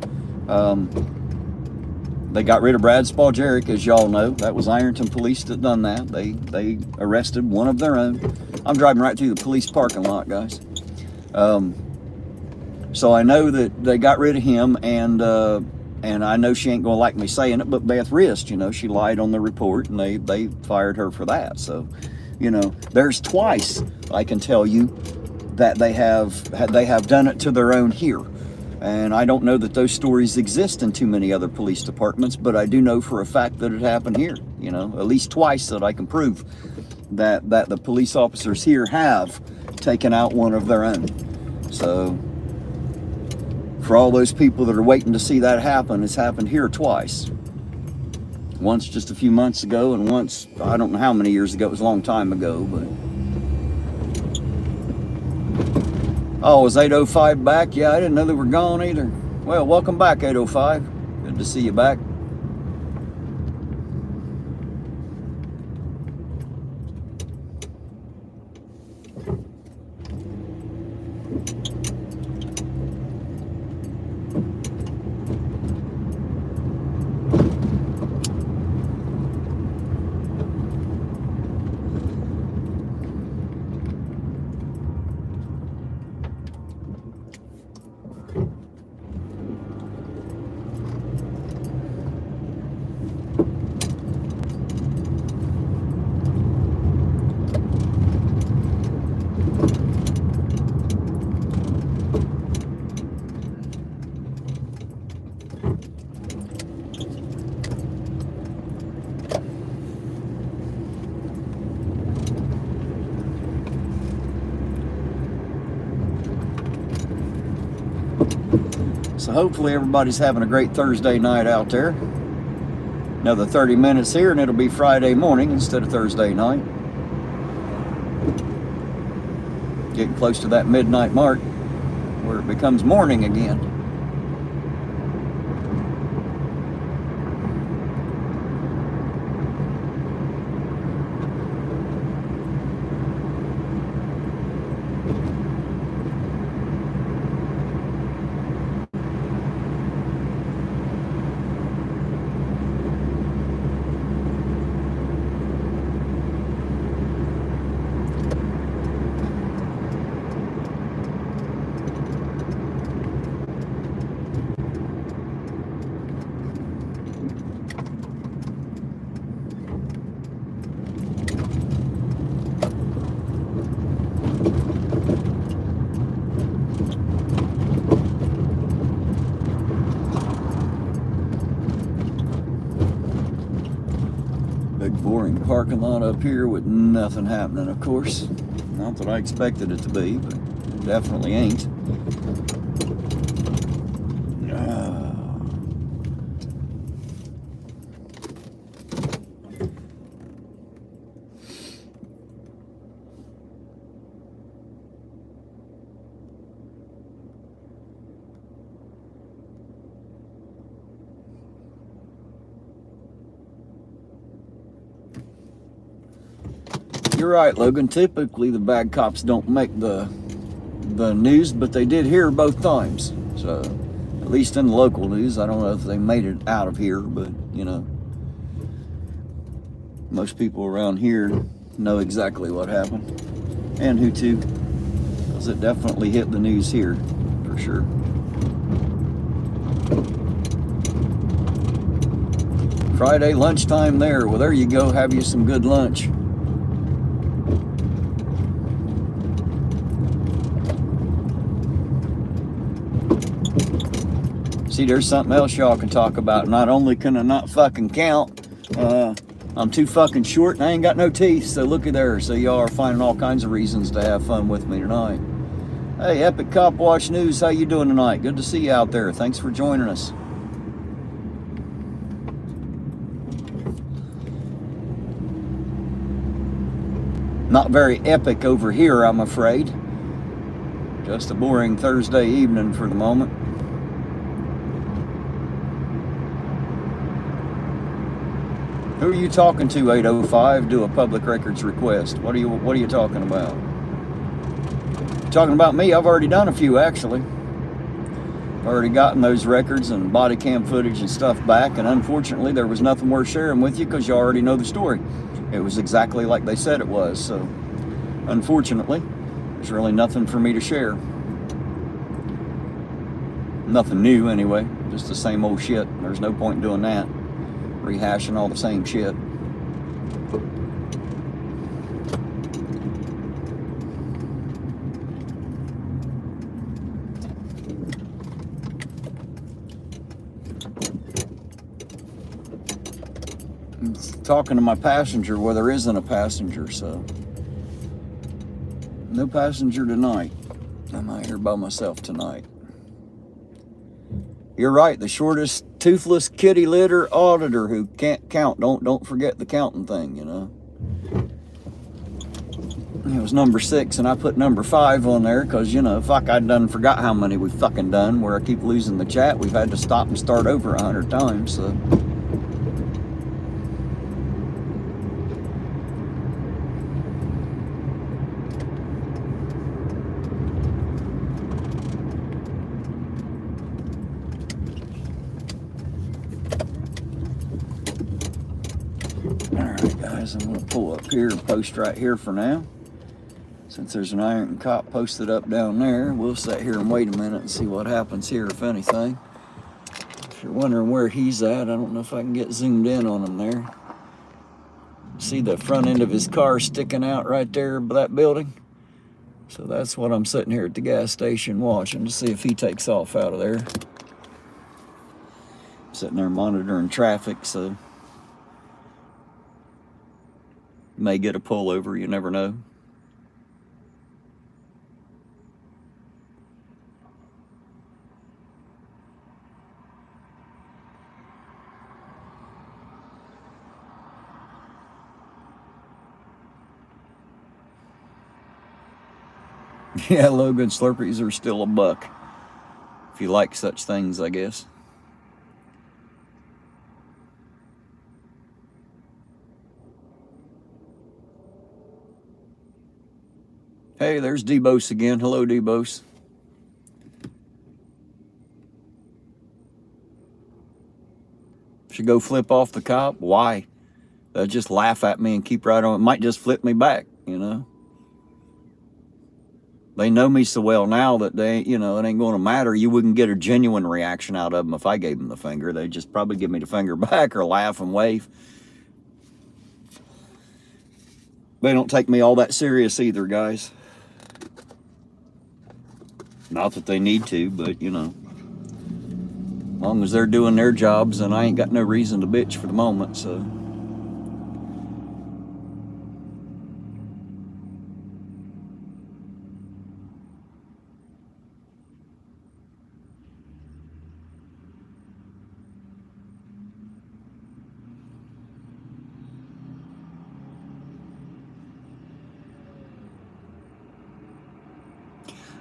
They got rid of Brad Spalgeric, as y'all know. That was Ironton police that done that. They arrested one of their own. I'm driving right through the police parking lot, guys. So I know that they got rid of him, and I know she ain't gonna like me saying it, but Beth Rist, you know, she lied on the report, and they fired her for that. So, you know, there's twice, I can tell you, that they have done it to their own here. And I don't know that those stories exist in too many other police departments, but I do know for a fact that it happened here, you know, at least twice that I can prove that the police officers here have taken out one of their own. So for all those people that are waiting to see that happen, it's happened here twice. Once just a few months ago, and once, I don't know how many years ago, it was a long time ago, but. Oh, is 805 back? Yeah, I didn't know they were gone either. Well, welcome back, 805. Good to see you back. So hopefully everybody's having a great Thursday night out there. Another 30 minutes here and it'll be Friday morning instead of Thursday night. Getting close to that midnight mark where it becomes morning again. Boring parking lot up here with nothing happening, of course. Not that I expected it to be, but it definitely ain't. You're right, Logan. Typically, the bad cops don't make the news, but they did here both times. So, at least in the local news, I don't know if they made it out of here, but you know, most people around here know exactly what happened and who to, because it definitely hit the news here for sure. Friday lunchtime there. Well, there you go. Have you some good lunch. See, there's something else y'all can talk about. Not only can I not fucking count, I'm too fucking short and I ain't got no teeth. So looky there. So y'all are finding all kinds of reasons to have fun with me tonight. Hey, Epic Cop Watch News, how you doing tonight? Good to see you out there. Thanks for joining us. Not very epic over here, I'm afraid. Just a boring Thursday evening for the moment. Who are you talking to, 805? Do a public records request. What are you talking about? Talking about me? I've already done a few, actually. I've already gotten those records and body cam footage and stuff back, and unfortunately there was nothing worth sharing with you because you already know the story. It was exactly like they said it was, so unfortunately there's really nothing for me to share. Nothing new anyway, just the same old shit. There's no point in doing that. Rehashing all the same shit. Talking to my passenger, well, there isn't a passenger, so no passenger tonight. I'm out here by myself tonight. You're right, the shortest toothless kitty litter auditor who can't count. Don't forget the counting thing, you know. It was number 6 and I put number 5 on there because, you know, fuck, I done forgot how many we've fucking done where I keep losing the chat. We've had to stop and start over 100 times, so. Alright guys, I'm going to pull up here and post right here for now. Since there's an Iron Cop posted up down there, we'll sit here and wait a minute and see what happens here, if anything. If you're wondering where he's at, I don't know if I can get zoomed in on him there. See the front end of his car sticking out right there by that building? So that's what I'm sitting here at the gas station watching to see if he takes off out of there. I'm sitting there monitoring traffic, so may get a pullover, you never know. Yeah, Logan, Slurpees are still $1. If you like such things, I guess. Hey, there's Debose again. Hello, Debose. Should go flip off the cop? Why? They'll just laugh at me and keep right on. It might just flip me back, you know. They know me so well now that they, you know, it ain't going to matter. You wouldn't get a genuine reaction out of them if I gave them the finger. They'd just probably give me the finger back or laugh and wave. They don't take me all that serious either, guys. Not that they need to, but, you know. As long as they're doing their jobs, and I ain't got no reason to bitch for the moment, so.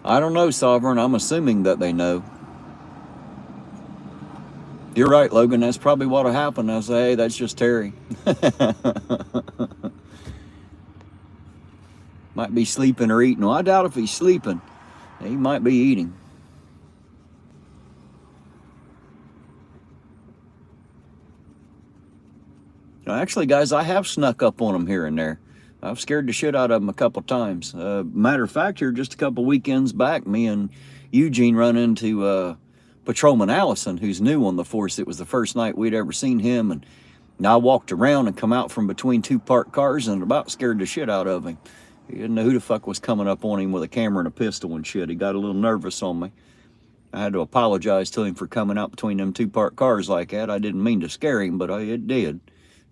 I don't know, Sovereign. I'm assuming that they know. You're right, Logan. That's probably what'll happen. I'll say, hey, that's just Terry. Might be sleeping or eating. Well, I doubt if he's sleeping. He might be eating. Actually, guys, I have snuck up on them here and there. I've scared the shit out of them a couple times. Matter of fact, here just a couple weekends back, me and Eugene run into Patrolman Allison, who's new on the force. It was the first night we'd ever seen him, and I walked around and come out from between two parked cars and about scared the shit out of him. He didn't know who the fuck was coming up on him with a camera and a pistol and shit. He got a little nervous on me. I had to apologize to him for coming out between them two parked cars like that. I didn't mean to scare him, but it did.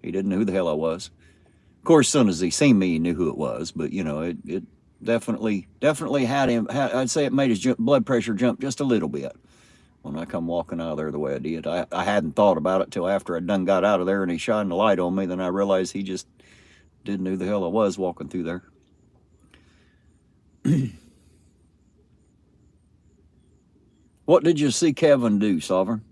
He didn't know who the hell I was. Of course, as soon as he seen me, he knew who it was. But, you know, it definitely had him. I'd say it made his blood pressure jump just a little bit when I come walking out of there the way I did. I hadn't thought about it till after I'd done got out of there and he shined the light on me. Then I realized he just didn't know who the hell I was walking through there. What did you see Kevin do, Sovereign?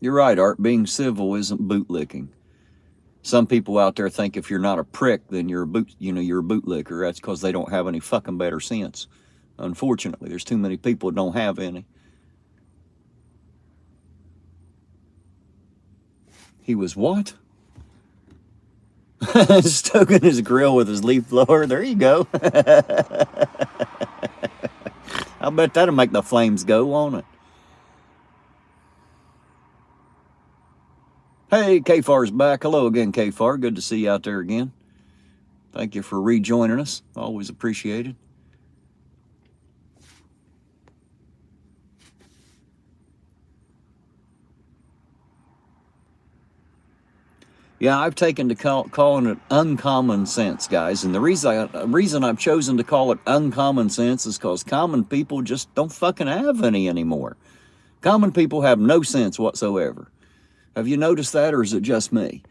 You're right, Art. Being civil isn't bootlicking. Some people out there think if you're not a prick, then you're a bootlicker. That's because they don't have any fucking better sense. Unfortunately, there's too many people that don't have any. He was what? Stoking his grill with his leaf blower. There you go. I bet that'll make the flames go, won't it? Hey, KFAR's back. Hello again, KFAR. Good to see you out there again. Thank you for rejoining us. Always appreciated. Yeah, I've taken to calling it uncommon sense, guys. And the reason I've chosen to call it uncommon sense is because common people just don't fucking have any anymore. Common people have no sense whatsoever. Have you noticed that, or is it just me?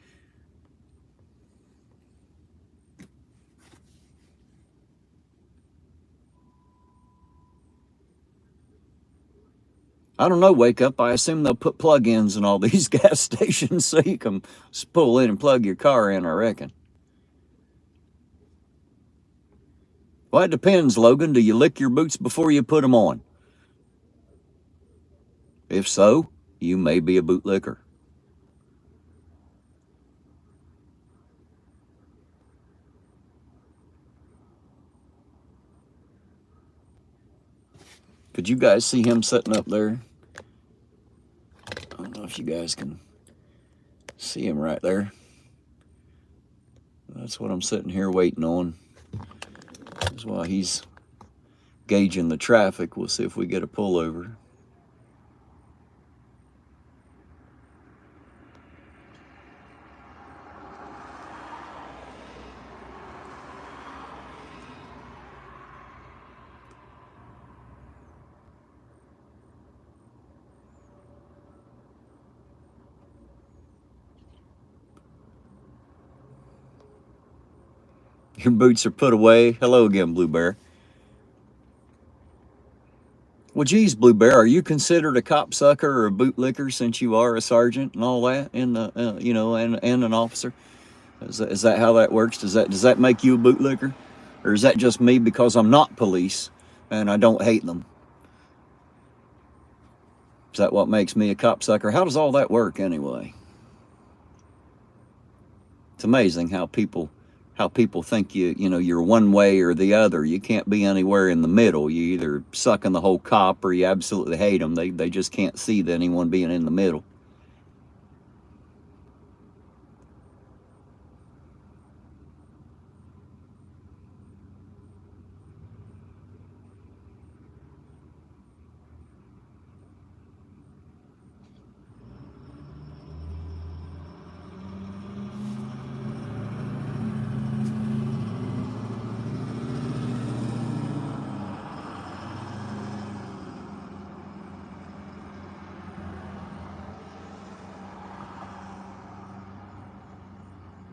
I don't know, Wake Up. I assume they'll put plug-ins in all these gas stations so you can pull in and plug your car in, I reckon. Well, it depends, Logan. Do you lick your boots before you put them on? If so, you may be a bootlicker. Could you guys see him sitting up there? I don't know if you guys can see him right there. That's what I'm sitting here waiting on. That's why he's gauging the traffic. We'll see if we get a pullover. Your boots are put away. Hello again, Blue Bear. Well, geez, Blue Bear, are you considered a cop sucker or a bootlicker since you are a sergeant and all that, in the and an officer? Is that how that works? Does that make you a bootlicker, or is that just me because I'm not police and I don't hate them? Is that what makes me a cop sucker? How does all that work anyway? It's amazing how people think you're one way or the other. You can't be anywhere in the middle. You either suck in the whole cop or you absolutely hate them. They just can't see that anyone being in the middle.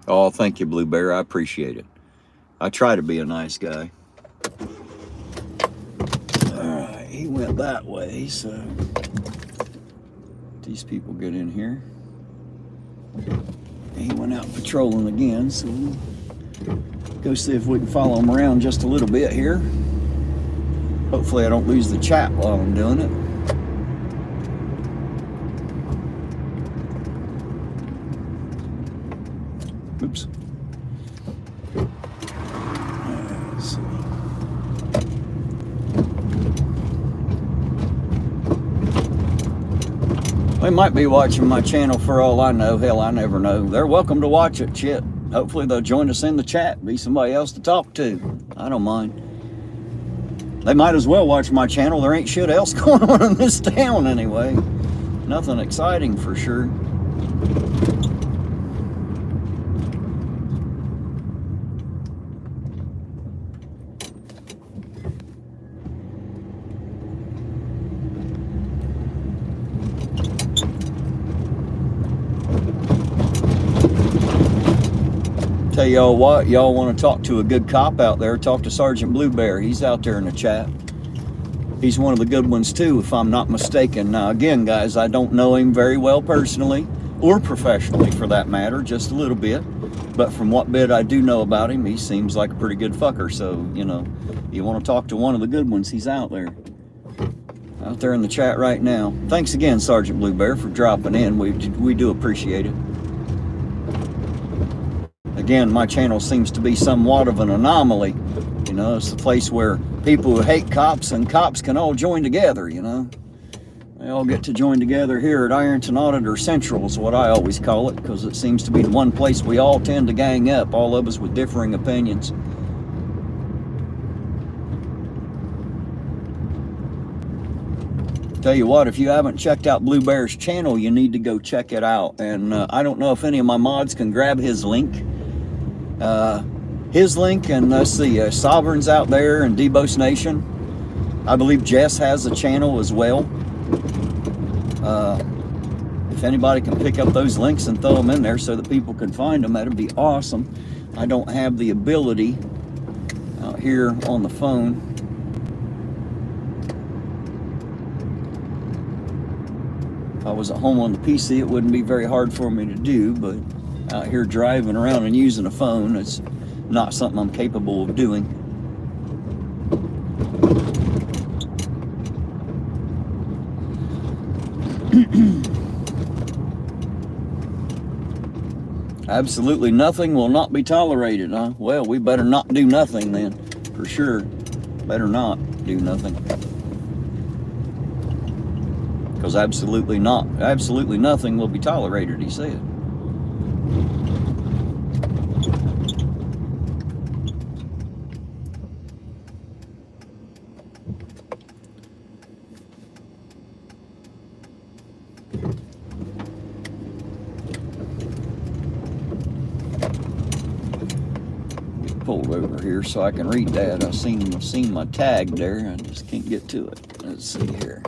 Oh, thank you, Blue Bear. I appreciate it. I try to be a nice guy. All right, he went that way, so these people get in here. He went out patrolling again, so we'll go see if we can follow him around just a little bit here. Hopefully I don't lose the chat while I'm doing it. Oops. Let's see. They might be watching my channel for all I know. Hell, I never know. They're welcome to watch it. Shit. Hopefully they'll join us in the chat. Be somebody else to talk to. I don't mind. They might as well watch my channel. There ain't shit else going on in this town anyway. Nothing exciting for sure. Tell y'all what, y'all want to talk to a good cop out there, talk to Sergeant Blue Bear. He's out there in the chat. He's one of the good ones too, if I'm not mistaken. Now again, guys, I don't know him very well personally, or professionally for that matter, just a little bit. But from what bit I do know about him, he seems like a pretty good fucker. So, you want to talk to one of the good ones, he's out there. Out there in the chat right now. Thanks again, Sergeant Blue Bear, for dropping in. We do appreciate it. Again, my channel seems to be somewhat of an anomaly. It's the place where people who hate cops and cops can all join together, They all get to join together here at Irontonauditor Central is what I always call it, because it seems to be the one place we all tend to gang up, all of us with differing opinions. Tell you what, if you haven't checked out Blue Bear's channel, you need to go check it out. And I don't know if any of my mods can grab his link. And let's see, Sovereign's out there and Debos Nation. I believe Jess has a channel as well. If anybody can pick up those links and throw them in there so that people can find them, that'd be awesome. I don't have the ability out here on the phone. If I was at home on the PC, it wouldn't be very hard for me to do, but out here driving around and using a phone, it's not something I'm capable of doing. Absolutely nothing will not be tolerated, huh? Well, we better not do nothing then, for sure. Better not do nothing. Because absolutely nothing will be tolerated, he said. Pulled over here so I can read that. I've seen my tag there. I just can't get to it. Let's see here.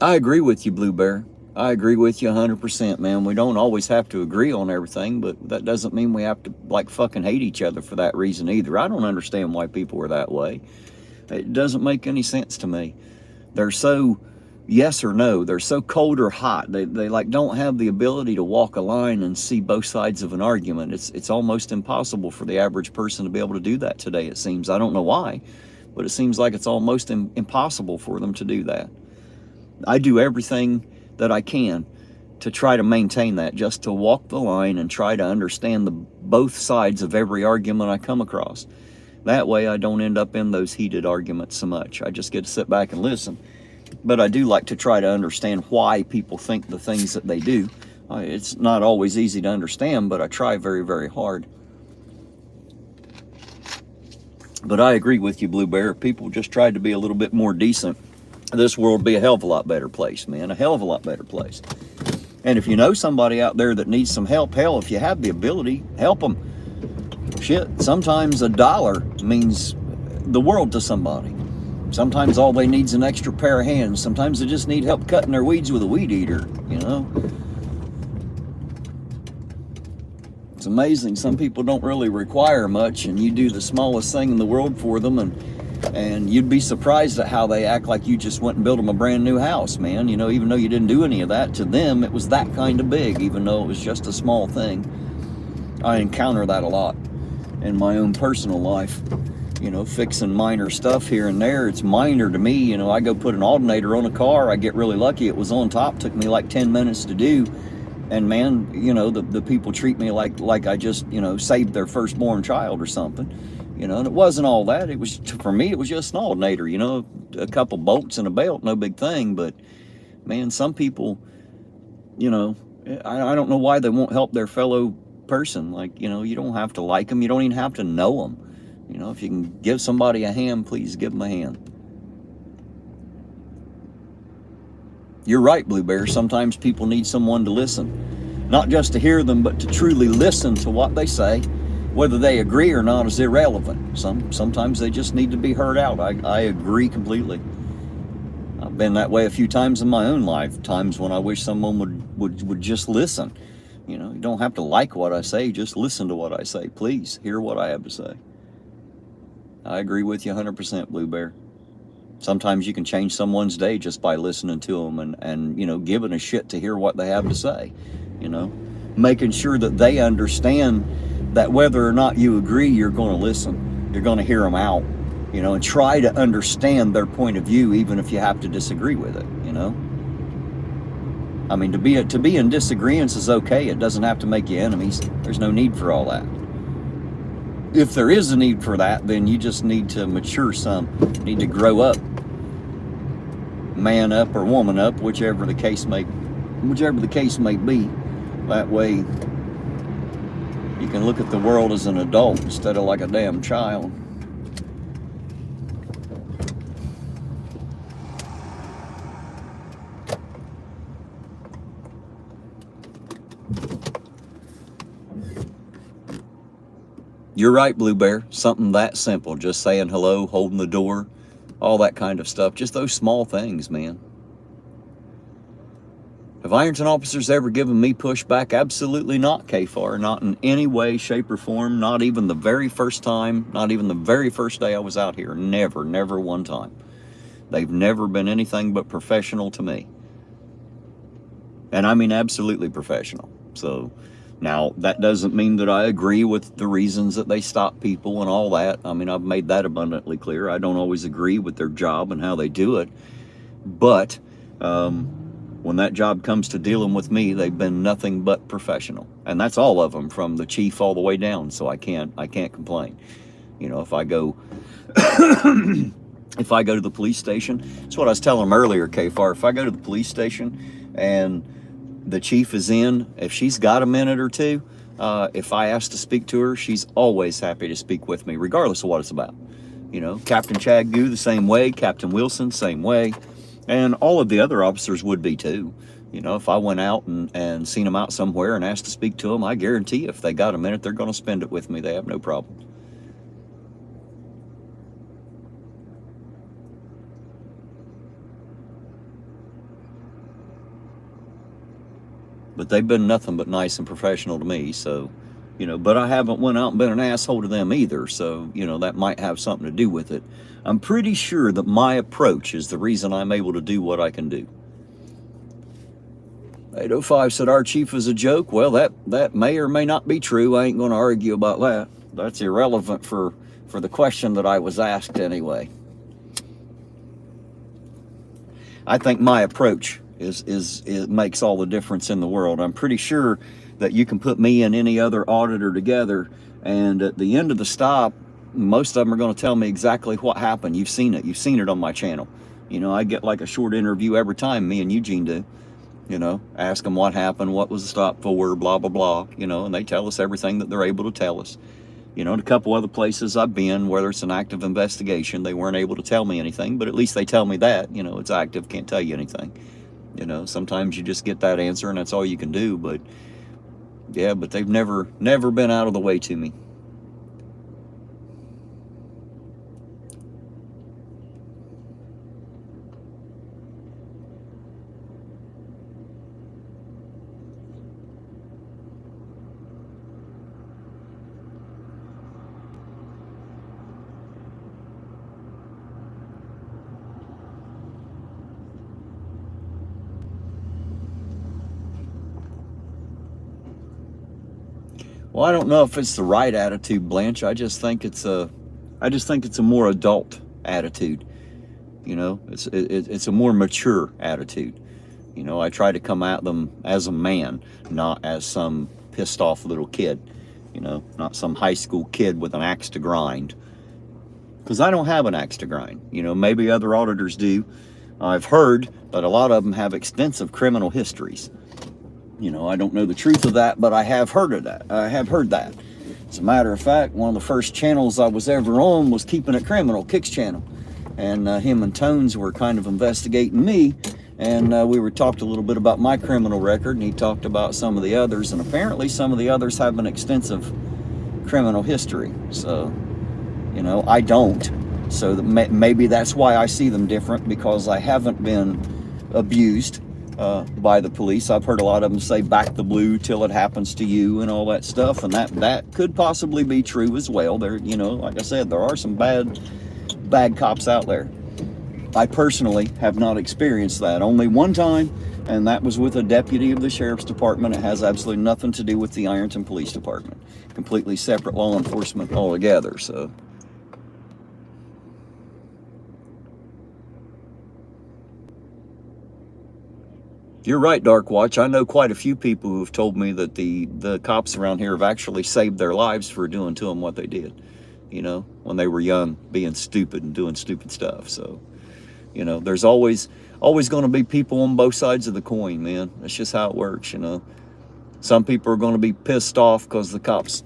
I agree with you, Blue Bear. I agree with you 100%, man. We don't always have to agree on everything, but that doesn't mean we have to like fucking hate each other for that reason either. I don't understand why people are that way. It doesn't make any sense to me. They're so yes or no. They're so cold or hot. They like don't have the ability to walk a line and see both sides of an argument. It's almost impossible for the average person to be able to do that today, it seems. I don't know why, but it seems like it's almost impossible for them to do that. I do everything that I can to try to maintain that, just to walk the line and try to understand the both sides of every argument I come across. That way I don't end up in those heated arguments so much. I just get to sit back and listen. But I do like to try to understand why people think the things that they do. It's not always easy to understand, but I try very, very hard. But I agree with you, Blue Bear. If people just tried to be a little bit more decent, this world would be a hell of a lot better place, man. A hell of a lot better place. And if you know somebody out there that needs some help, hell, if you have the ability, help them. Shit, sometimes $1 means the world to somebody. Sometimes all they need is an extra pair of hands. Sometimes they just need help cutting their weeds with a weed eater, you know? It's amazing. Some people don't really require much, and you do the smallest thing in the world for them, and you'd be surprised at how they act like you just went and built them a brand new house, man. You know, even though you didn't do any of that, to them it was that kind of big, even though it was just a small thing. I encounter that a lot in my own personal life. You know, fixing minor stuff here and there. It's minor to me. You know, I go put an alternator on a car. I get really lucky. It was on top. Took me like 10 minutes to do. And man, you know, the people treat me like I just, you know, saved their firstborn child or something. You know, and it wasn't all that. It was, for me, it was just an alternator, you know, a couple bolts and a belt, no big thing. But man, some people, you know, I don't know why they won't help their fellow person. Like, you know, you don't have to like them. You don't even have to know them. You know, if you can give somebody a hand, please give them a hand. You're right, Blue Bear. Sometimes people need someone to listen. Not just to hear them, but to truly listen to what they say. Whether they agree or not is irrelevant. Sometimes they just need to be heard out. I agree completely. I've been that way a few times in my own life. Times when I wish someone would just listen. You know, you don't have to like what I say. Just listen to what I say. Please hear what I have to say. I agree with you 100%, Blue Bear. Sometimes you can change someone's day just by listening to them and you know, giving a shit to hear what they have to say. You know, making sure that they understand that whether or not you agree, you're going to listen. You're going to hear them out, you know, and try to understand their point of view, even if you have to disagree with it, you know. I mean, to be in disagreements is okay. It doesn't have to make you enemies. There's no need for all that. If there is a need for that, then you just need to mature some. You need to grow up, man up or woman up, whichever the case may be. That way, you can look at the world as an adult instead of like a damn child. You're right, Blue Bear. Something that simple. Just saying hello, holding the door, all that kind of stuff. Just those small things, man. Have Ironton officers ever given me pushback? Absolutely not, KFAR. Not in any way, shape, or form. Not even the very first time. Not even the very first day I was out here. Never, never one time. They've never been anything but professional to me. And I mean absolutely professional. So now, that doesn't mean that I agree with the reasons that they stop people and all that. I mean, I've made that abundantly clear. I don't always agree with their job and how they do it. But when that job comes to dealing with me, they've been nothing but professional. And that's all of them, from the chief all the way down. So I can't complain. You know, if I go to the police station, that's what I was telling them earlier, KFAR. If I go to the police station and the chief is in, if she's got a minute or two, if I ask to speak to her, she's always happy to speak with me, regardless of what it's about. You know, Captain Chad Goo, the same way. Captain Wilson, same way. And all of the other officers would be too. You know, if I went out and seen them out somewhere and asked to speak to them, I guarantee if they got a minute, they're going to spend it with me. They have no problem. But they've been nothing but nice and professional to me, so, but I haven't went out and been an asshole to them either, so, that might have something to do with it. I'm pretty sure that my approach is the reason I'm able to do what I can do. 805 said our chief is a joke. Well, that may or may not be true. I ain't going to argue about that. That's irrelevant for the question that I was asked anyway. I think my approach it makes all the difference in the world. I'm pretty sure that you can put me and any other auditor together, and at the end of the stop, most of them are going to tell me exactly what happened. You've seen it on my channel. I get like a short interview every time, me and Eugene do. Ask them what happened, what was the stop for, blah blah blah, and they tell us everything that they're able to tell us. In a couple other places I've been, whether it's an active investigation, they weren't able to tell me anything, but at least they tell me that, it's active, can't tell you anything. Sometimes you just get that answer and that's all you can do, but yeah, but they've never been out of the way to me. Well, I don't know if it's the right attitude, Blanche. I just think it's a more adult attitude. It's a more mature attitude. I try to come at them as a man, not as some pissed off little kid. Not some high school kid with an axe to grind. Because I don't have an axe to grind. Maybe other auditors do. I've heard that a lot of them have extensive criminal histories. I don't know the truth of that, but I have heard of that. I have heard that. As a matter of fact, one of the first channels I was ever on was Keeping It Criminal, Kick's channel. And him and Tones were kind of investigating me. And we were talked a little bit about my criminal record, and he talked about some of the others. And apparently some of the others have an extensive criminal history. So, I don't. So maybe that's why I see them different, because I haven't been abused by the police. I've heard a lot of them say back the blue till it happens to you and all that stuff, and that could possibly be true as well. There, like I said, there are some bad cops out there. I personally have not experienced that. Only one time, and that was with a deputy of the sheriff's department. It has absolutely nothing to do with the Ironton Police Department. Completely separate law enforcement altogether, so. You're right, Dark Watch. I know quite a few people who have told me that the cops around here have actually saved their lives for doing to them what they did, when they were young, being stupid and doing stupid stuff. So, there's always going to be people on both sides of the coin, man. That's just how it works, Some people are going to be pissed off because the cops,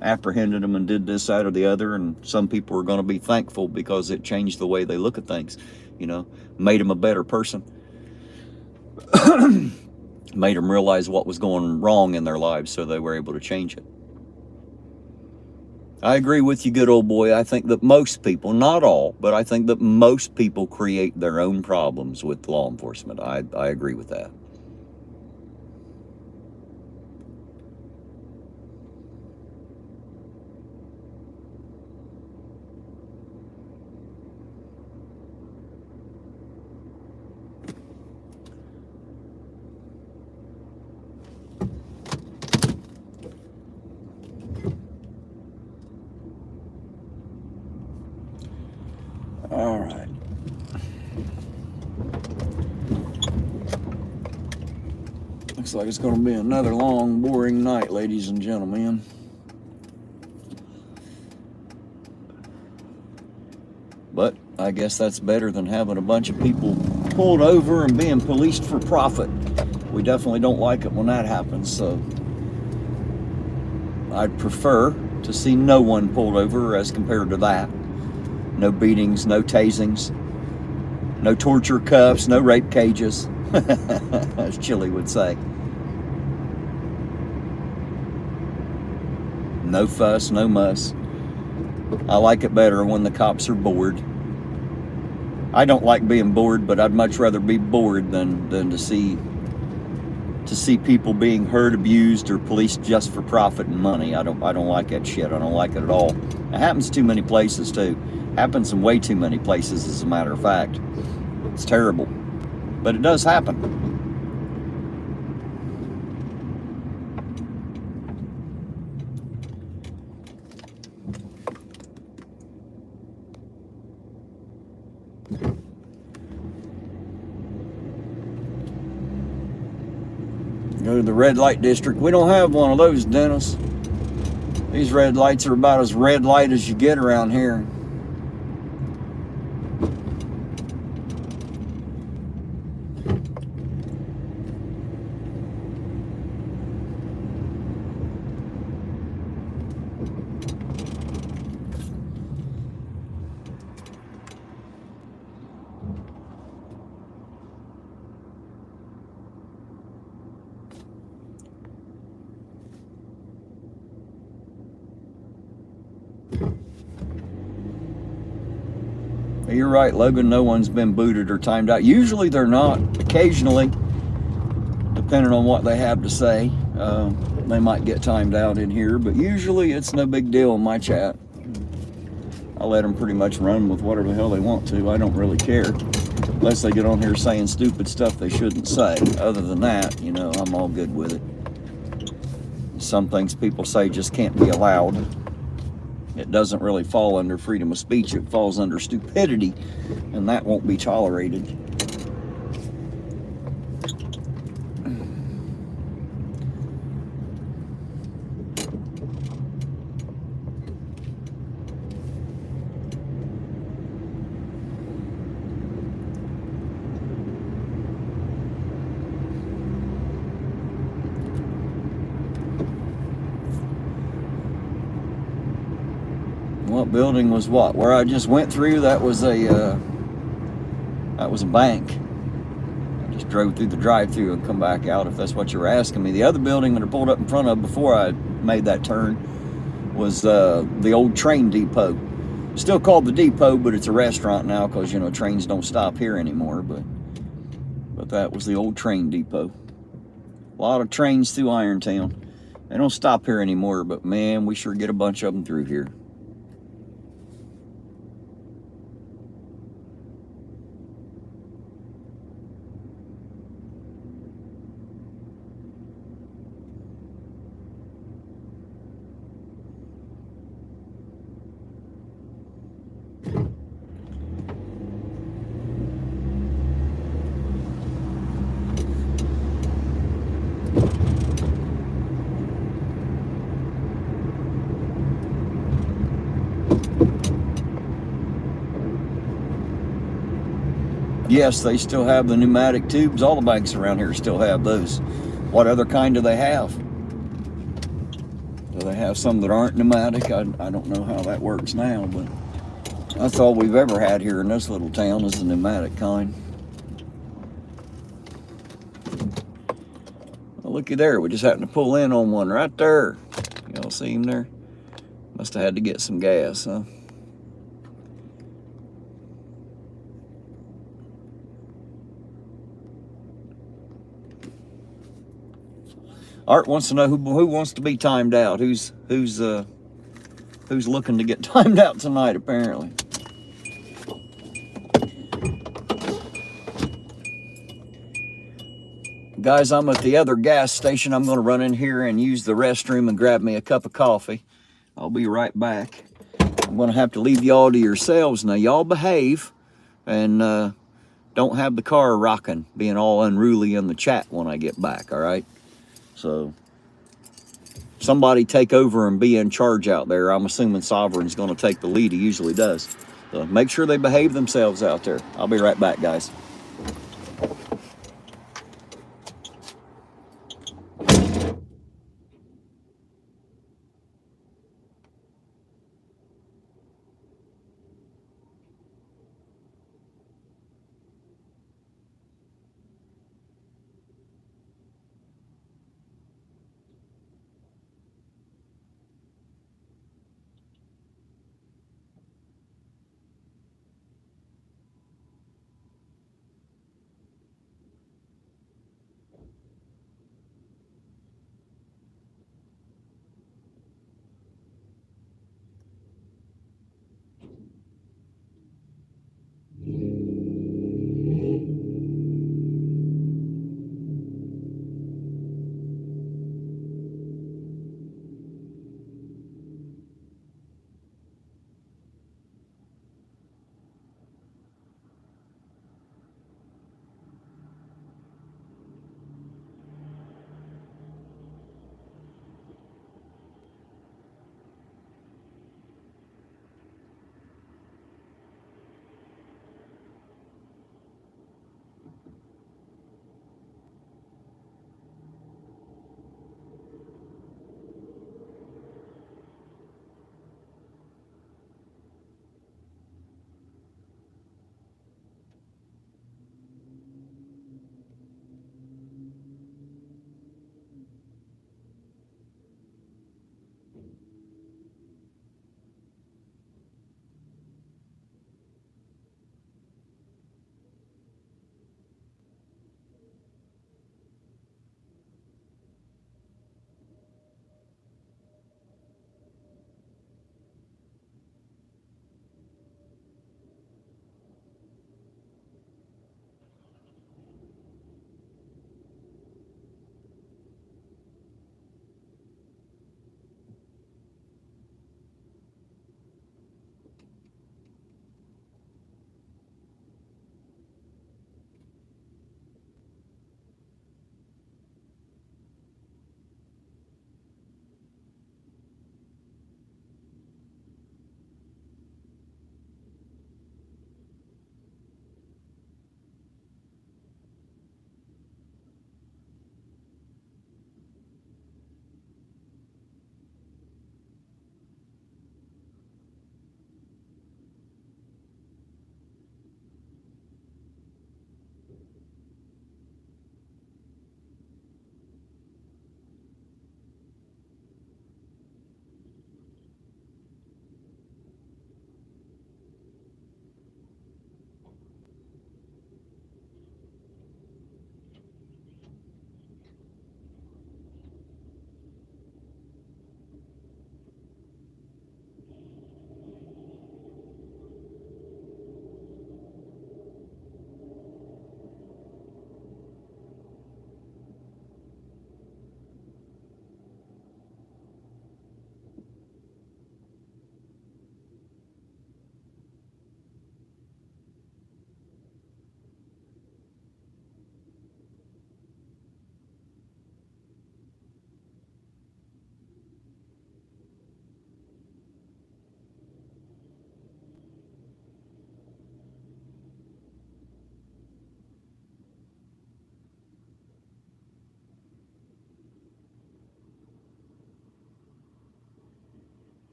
apprehended them and did this, that, or the other, and some people are going to be thankful because it changed the way they look at things, made them a better person. Made them realize what was going wrong in their lives, so they were able to change it. I agree with you, good old boy. I think that most people, not all, but I think that most people create their own problems with law enforcement. I agree with that. All right. Looks like it's going to be another long, boring night, ladies and gentlemen. But I guess that's better than having a bunch of people pulled over and being policed for profit. We definitely don't like it when that happens, so I'd prefer to see no one pulled over as compared to that. No beatings, no tasings, no torture cuffs, no rape cages, as Chili would say. No fuss, no muss. I like it better when the cops are bored. I don't like being bored, but I'd much rather be bored than to see to see people being hurt, abused, or policed just for profit and money. I don't like that shit. I don't like it at all. It happens too many places too. Happens in way too many places, as a matter of fact. It's terrible, but it does happen. Go to the red light district. We don't have one of those, Dennis. These red lights are about as red light as you get around here. You're right, Logan. No one's been booted or timed out. Usually they're not. Occasionally, depending on what they have to say, they might get timed out in here, but usually it's no big deal in my chat. I let them pretty much run with whatever the hell they want to. I don't really care, unless they get on here saying stupid stuff they shouldn't say. Other than that, you know, I'm all good with it. Some things people say just can't be allowed. It doesn't really fall under freedom of speech. It falls under stupidity, and that won't be tolerated. What building was what? Where I just went through, that was a bank. I just drove through the drive-through and come back out, if that's what you were asking me. The other building that I pulled up in front of before I made that turn was the old train depot. Still called the depot, but it's a restaurant now because, you know, trains don't stop here anymore. But that was the old train depot. A lot of trains through Irontown. They don't stop here anymore, but man, we sure get a bunch of them through here. Yes, they still have the pneumatic tubes. All the banks around here still have those. What other kind do they have? Do they have some that aren't pneumatic? I don't know how that works now, but that's all we've ever had here in this little town is the pneumatic kind. Well, looky there. We just happened to pull in on one right there. Y'all see him there? Must have had to get some gas, huh? Art wants to know who wants to be timed out. Who's looking to get timed out tonight, apparently. Guys, I'm at the other gas station. I'm going to run in here and use the restroom and grab me a cup of coffee. I'll be right back. I'm going to have to leave y'all to yourselves. Now, y'all behave and don't have the car rocking, being all unruly in the chat when I get back, all right? So somebody take over and be in charge out there. I'm assuming Sovereign's going to take the lead. He usually does. So make sure they behave themselves out there. I'll be right back, guys.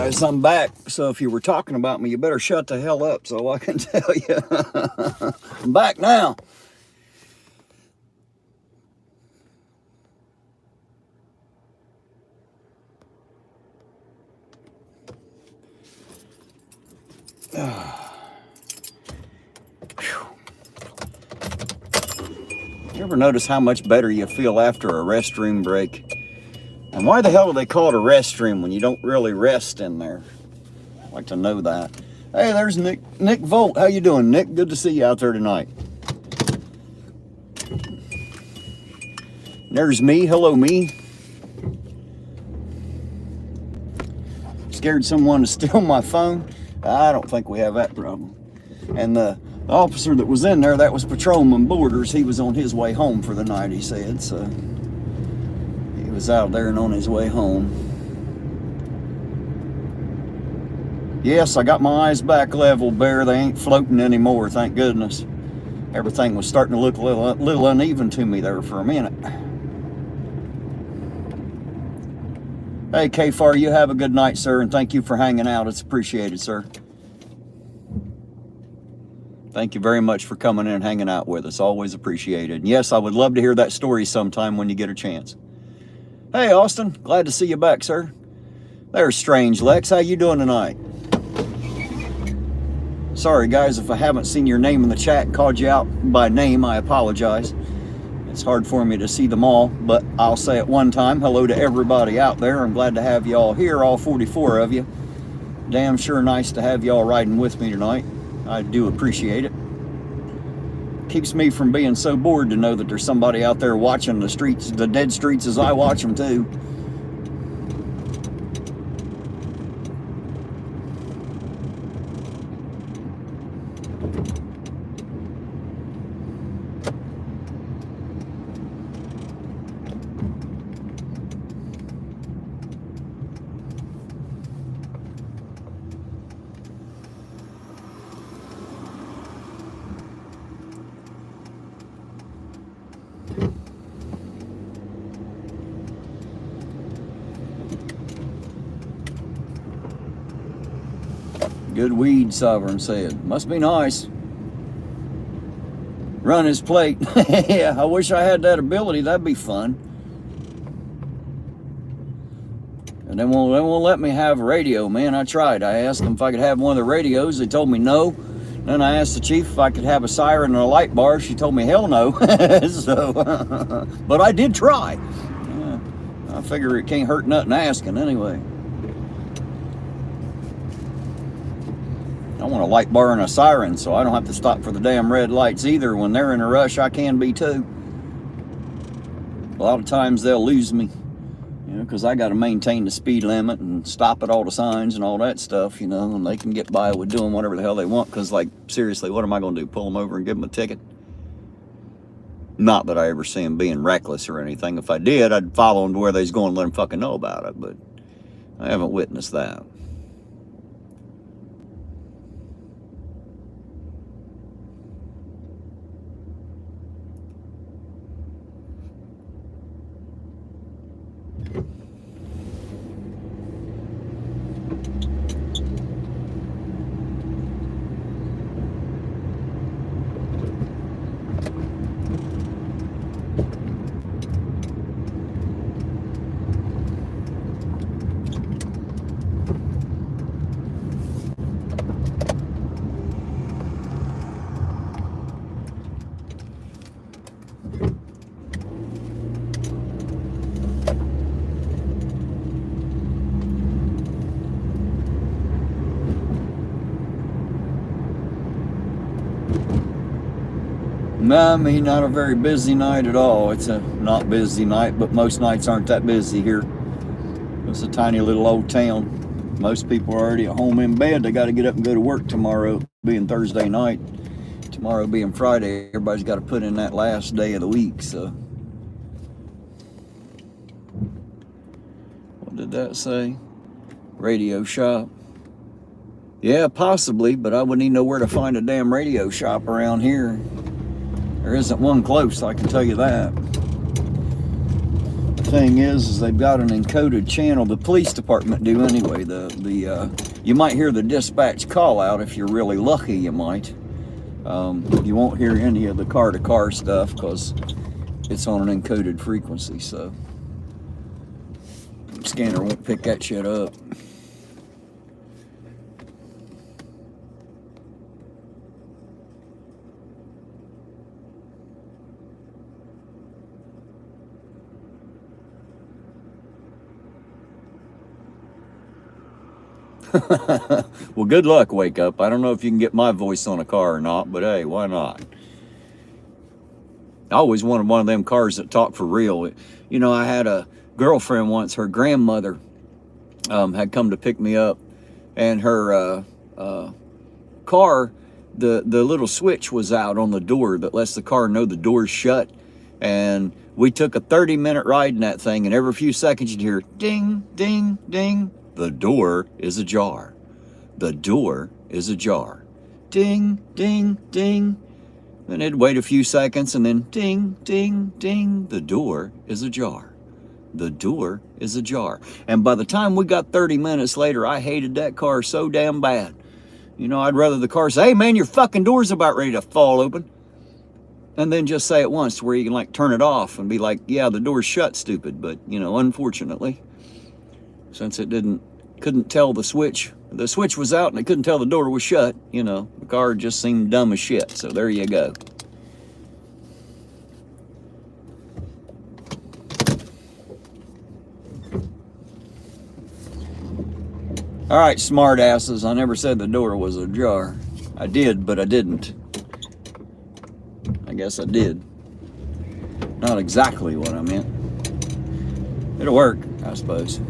guys, I'm back. So if you were talking about me, you better shut the hell up so I can tell you. I'm back now. You ever notice how much better you feel after a restroom break? And why the hell do they call it a restroom when you don't really rest in there? I'd like to know that. Hey, there's Nick Volt. How you doing, Nick? Good to see you out there tonight. There's me. Hello, me. Scared someone to steal my phone? I don't think we have that problem. And the officer that was in there, that was Patrolman Borders. He was on his way home for the night, he said. So he was out there and on his way home. Yes, I got my eyes back level, Bear. They ain't floating anymore, thank goodness. Everything was starting to look a little uneven to me there for a minute. Hey, K-Far, you have a good night, sir, and thank you for hanging out. It's appreciated, sir. Thank you very much for coming in and hanging out with us. Always appreciated. And yes, I would love to hear that story sometime when you get a chance. Hey, Austin. Glad to see you back, sir. There's Strange Lex. How you doing tonight? Sorry, guys, if I haven't seen your name in the chat and called you out by name, I apologize. It's hard for me to see them all, but I'll say it one time. Hello to everybody out there. I'm glad to have you all here, all 44 of you. Damn sure nice to have you all riding with me tonight. I do appreciate it. Keeps me from being so bored to know that there's somebody out there watching the streets, the dead streets as I watch them too. Good weed, Sovereign said. Must be nice. Run his plate. Yeah, I wish I had that ability. That'd be fun. And they won't let me have a radio, man. I tried. I asked them if I could have one of the radios. They told me no. Then I asked the chief if I could have a siren and a light bar. She told me hell no. So, but I did try. I figure it can't hurt nothing asking anyway. I want a light bar and a siren so I don't have to stop for the damn red lights either. When they're in a rush, I can be too. A lot of times they'll lose me, you know, because I got to maintain the speed limit and stop at all the signs and all that stuff, you know, and they can get by with doing whatever the hell they want because, like, seriously, what am I going to do? Pull them over and give them a ticket? Not that I ever see them being reckless or anything. If I did, I'd follow them to where they's going and let them fucking know about it, but I haven't witnessed that. I mean, not a very busy night at all. It's a not busy night, but most nights aren't that busy here. It's a tiny little old town. Most people are already at home in bed. They got to get up and go to work tomorrow, being Thursday night. Tomorrow being Friday, everybody's got to put in that last day of the week, so. What did that say? Radio shop. Yeah, possibly, but I wouldn't even know where to find a damn radio shop around here. There isn't one close, I can tell you that. thing is they've got an encoded channel. The police department do anyway. You might hear the dispatch call out if you're really lucky. You might. You won't hear any of the car-to-car stuff because it's on an encoded frequency. So the scanner won't pick that shit up. Well, good luck, Wake Up. I don't know if you can get my voice on a car or not, but hey, why not? I always wanted one of them cars that talk for real. You know, I had a girlfriend once, her grandmother had come to pick me up, and her car, the little switch was out on the door that lets the car know the door's shut. And we took a 30-minute ride in that thing, and every few seconds you'd hear ding, ding, ding. The door is ajar. The door is ajar. Ding, ding, ding. Then it'd wait a few seconds and then ding, ding, ding. The door is ajar. The door is ajar. And by the time we got 30 minutes later, I hated that car so damn bad. You know, I'd rather the car say, hey man, your fucking door's about ready to fall open. And then just say it once where you can like turn it off and be like, yeah, the door's shut, stupid. But, you know, unfortunately, since it couldn't tell the switch was out and it couldn't tell the door was shut, you know, the car just seemed dumb as shit. So there you go. All right, smart asses. I never said the door was ajar. I did, but I didn't. I guess I did. Not exactly what I meant. It'll work, I suppose.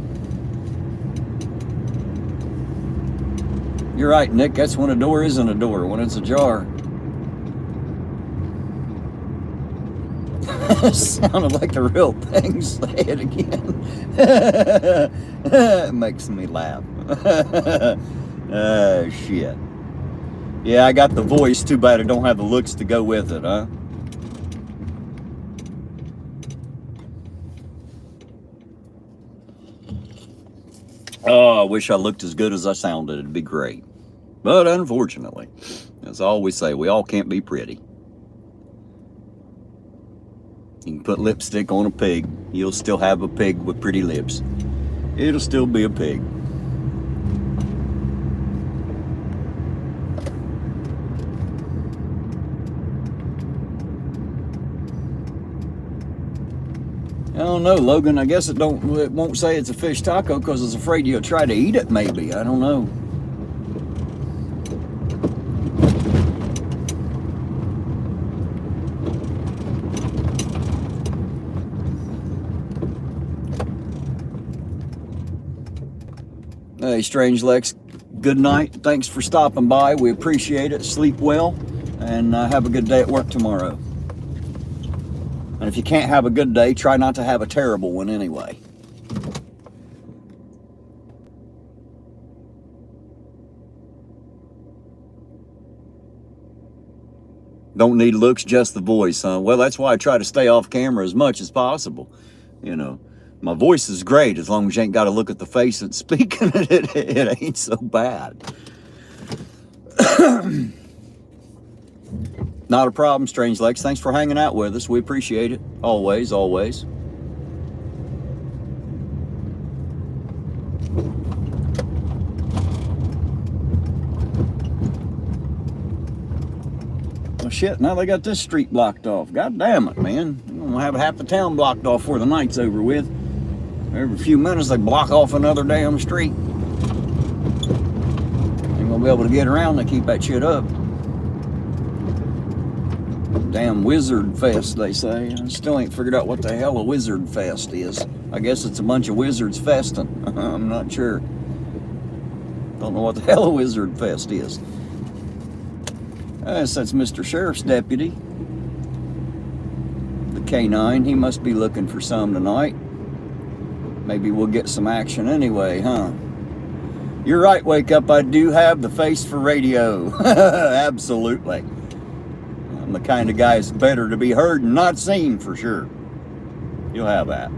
You're right, Nick. That's when a door isn't a door, when it's ajar. Sounded like the real thing. Say it again. It makes me laugh. Shit. Yeah, I got the voice. Too bad I don't have the looks to go with it, huh? Oh, I wish I looked as good as I sounded. It'd be great. But unfortunately, as I always say, we all can't be pretty. You can put lipstick on a pig. You'll still have a pig with pretty lips. It'll still be a pig. I don't know, Logan. I guess it won't say it's a fish taco because it's afraid you'll try to eat it, maybe. I don't know. Hey, Strange Lex, good night. Thanks for stopping by. We appreciate it. Sleep well, and have a good day at work tomorrow. And if you can't have a good day, try not to have a terrible one anyway. Don't need looks, just the voice, huh? Well, that's why I try to stay off camera as much as possible. You know, my voice is great as long as you ain't got to look at the face that's speaking it. It ain't so bad. Not a problem, Strange Lex. Thanks for hanging out with us. We appreciate it. Always, always. Well, shit, now they got this street blocked off. God damn it, man. We're going to have half the town blocked off before the night's over with. Every few minutes they block off another damn street. Ain't going to be able to get around. They keep that shit up. Damn Wizard Fest, they say. I still ain't figured out what the hell a Wizard Fest is. I guess it's a bunch of wizards festing. I'm not sure. Don't know what the hell a Wizard Fest is. Yes, that's Mr. Sheriff's deputy. The K9, he must be looking for some tonight. Maybe we'll get some action anyway, huh? You're right, Wake Up. I do have the face for radio. Absolutely. I'm the kind of guy that's better to be heard and not seen, for sure. You'll have that.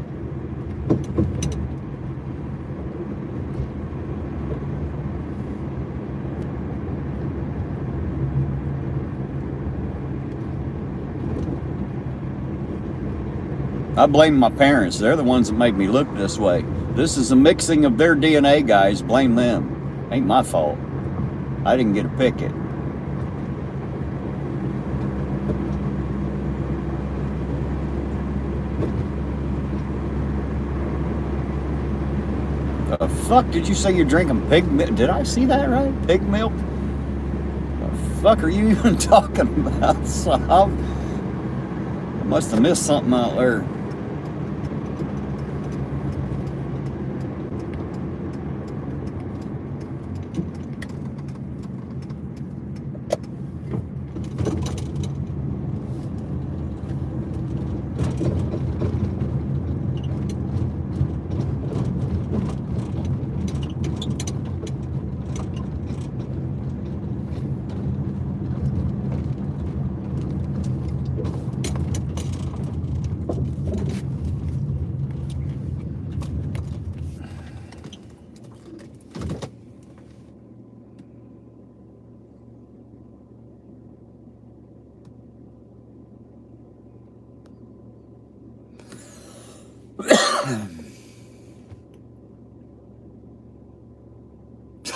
I blame my parents. They're the ones that make me look this way. This is a mixing of their DNA, guys. Blame them. Ain't my fault. I didn't get to pick it. The fuck did you say you're drinking pig milk? Did I see that right? Pig milk? The fuck are you even talking about? So I must have missed something out there.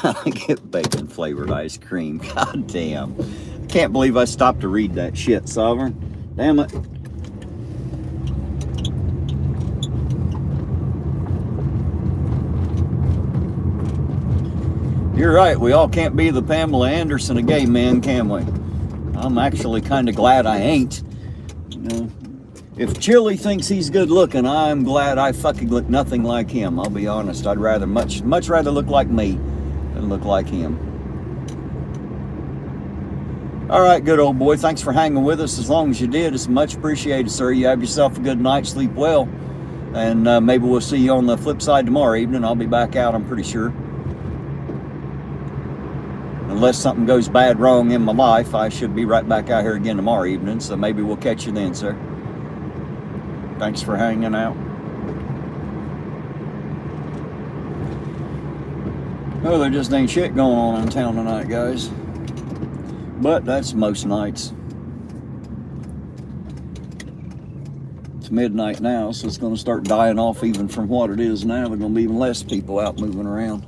I get bacon flavored ice cream. God damn. Can't believe I stopped to read that shit, Sovereign. Damn it. You're right, we all can't be the Pamela Anderson of gay men, can we? I'm actually kind of glad I ain't. You know, if Chili thinks he's good looking, I'm glad I fucking look nothing like him. I'll be honest, I'd rather much rather look like me than look like him. All right, good old boy, thanks for hanging with us as long as you did. It's much appreciated, sir. You have yourself a good night, sleep well, and maybe we'll see you on the flip side tomorrow evening. I'll be back out, I'm pretty sure. Unless something goes bad wrong in my life, I should be right back out here again tomorrow evening, so maybe we'll catch you then, sir. Thanks for hanging out. Oh, there just ain't shit going on in town tonight, guys. But that's most nights. It's midnight now, so it's going to start dying off even from what it is now. There are going to be even less people out moving around.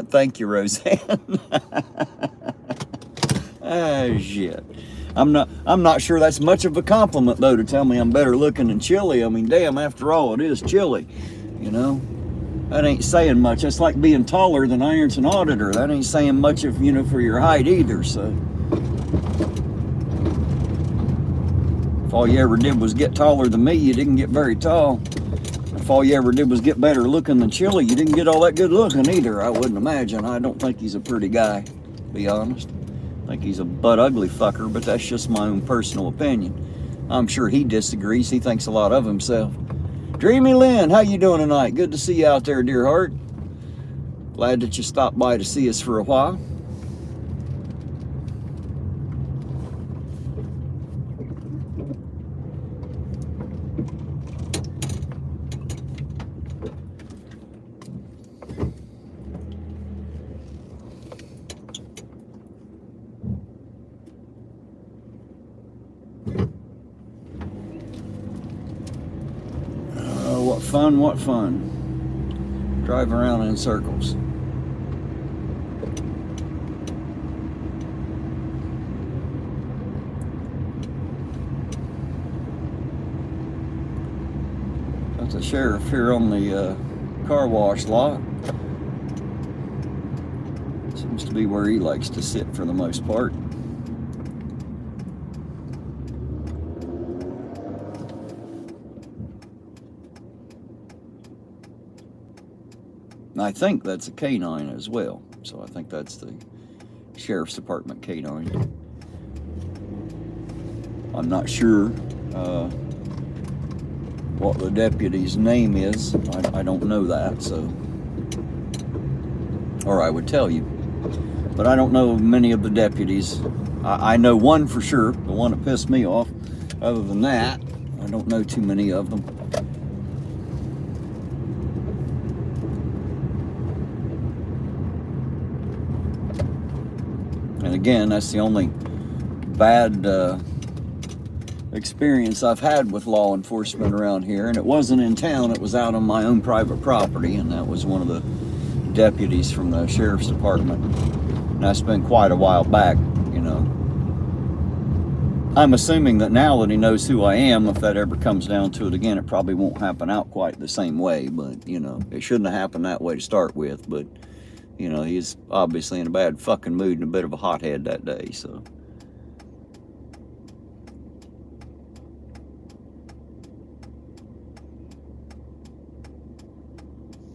Thank you, Roseanne. Ah, shit. I'm not sure that's much of a compliment, though, to tell me I'm better looking than Chili. I mean, damn, after all, it is Chili, you know? That ain't saying much. That's like being taller than Auditor. That ain't saying much of, you know, for your height either, so. If all you ever did was get taller than me, you didn't get very tall. If all you ever did was get better looking than Chili, you didn't get all that good looking either, I wouldn't imagine. I don't think he's a pretty guy, to be honest. I think he's a butt ugly fucker, but that's just my own personal opinion. I'm sure he disagrees. He thinks a lot of himself. Dreamy Lynn, how you doing tonight? Good to see you out there, dear heart. Glad that you stopped by to see us for a while. What fun. Drive around in circles. Got the sheriff here on the car wash lot. Seems to be where he likes to sit for the most part. I think that's a canine as well, so I think that's the Sheriff's Department canine. I'm not sure what the deputy's name is. I don't know that, so, or I would tell you. But I don't know many of the deputies. I know one for sure, the one that pissed me off. Other than that, I don't know too many of them. And again, that's the only bad experience I've had with law enforcement around here. And it wasn't in town, it was out on my own private property, and that was one of the deputies from the sheriff's department. And that's been quite a while back, you know. I'm assuming that now that he knows who I am, if that ever comes down to it again, it probably won't happen out quite the same way. But, you know, it shouldn't have happened that way to start with. But, you know, he's obviously in a bad fucking mood and a bit of a hothead that day, so.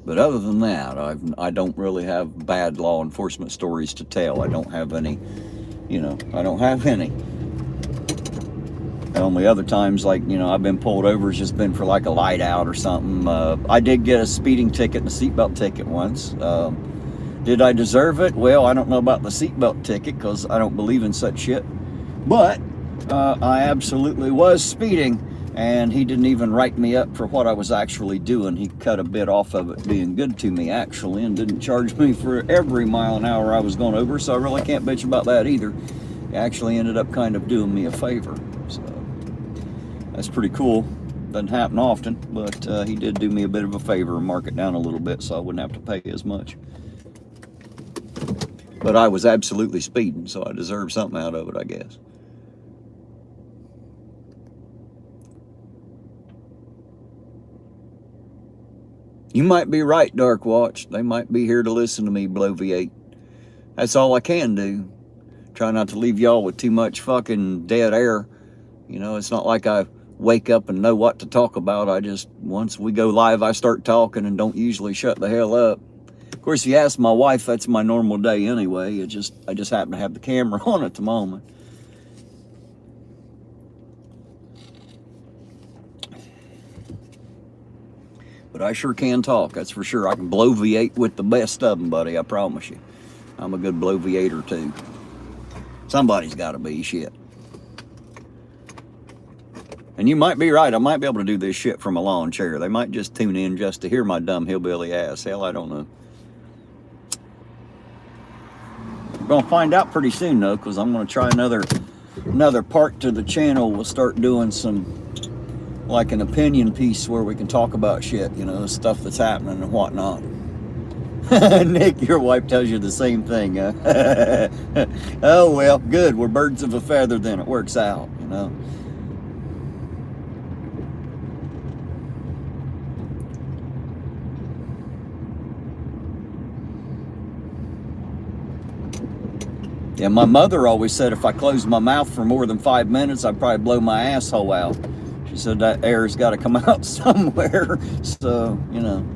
But other than that, I don't really have bad law enforcement stories to tell. I don't have any, you know, I don't have any. The only other times, like, you know, I've been pulled over has just been for like a light out or something. I did get a speeding ticket and a seatbelt ticket once. Did I deserve it? Well, I don't know about the seatbelt ticket because I don't believe in such shit. But I absolutely was speeding, and he didn't even write me up for what I was actually doing. He cut a bit off of it being good to me, actually, and didn't charge me for every mile an hour I was going over, so I really can't bitch about that either. He actually ended up kind of doing me a favor, so that's pretty cool. Doesn't happen often, but he did do me a bit of a favor and mark it down a little bit so I wouldn't have to pay as much. But I was absolutely speeding, so I deserved something out of it, I guess. You might be right, Dark Watch. They might be here to listen to me bloviate. That's all I can do. Try not to leave y'all with too much fucking dead air. You know, it's not like I wake up and know what to talk about. I just, once we go live, I start talking and don't usually shut the hell up. Of course, if you ask my wife, that's my normal day anyway. I just happen to have the camera on at the moment. But I sure can talk, that's for sure. I can bloviate with the best of them, buddy, I promise you. I'm a good bloviator, too. Somebody's got to be, shit. And you might be right, I might be able to do this shit from a lawn chair. They might just tune in just to hear my dumb hillbilly ass. Hell, I don't know. We're going to find out pretty soon, though, because I'm going to try another part to the channel. We'll start doing some, like an opinion piece where we can talk about shit, you know, stuff that's happening and whatnot. Nick, your wife tells you the same thing, huh? Oh, well, good. We're birds of a feather then. It works out, you know. Yeah, my mother always said if I closed my mouth for more than 5 minutes, I'd probably blow my asshole out. She said that air's got to come out somewhere. So, you know,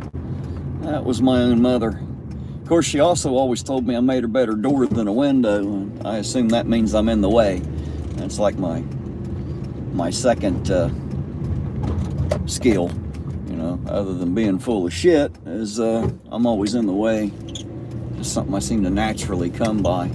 that was my own mother. Of course, she also always told me I made a better door than a window. And I assume that means I'm in the way. That's like my second skill, you know, other than being full of shit, is I'm always in the way. Just something I seem to naturally come by.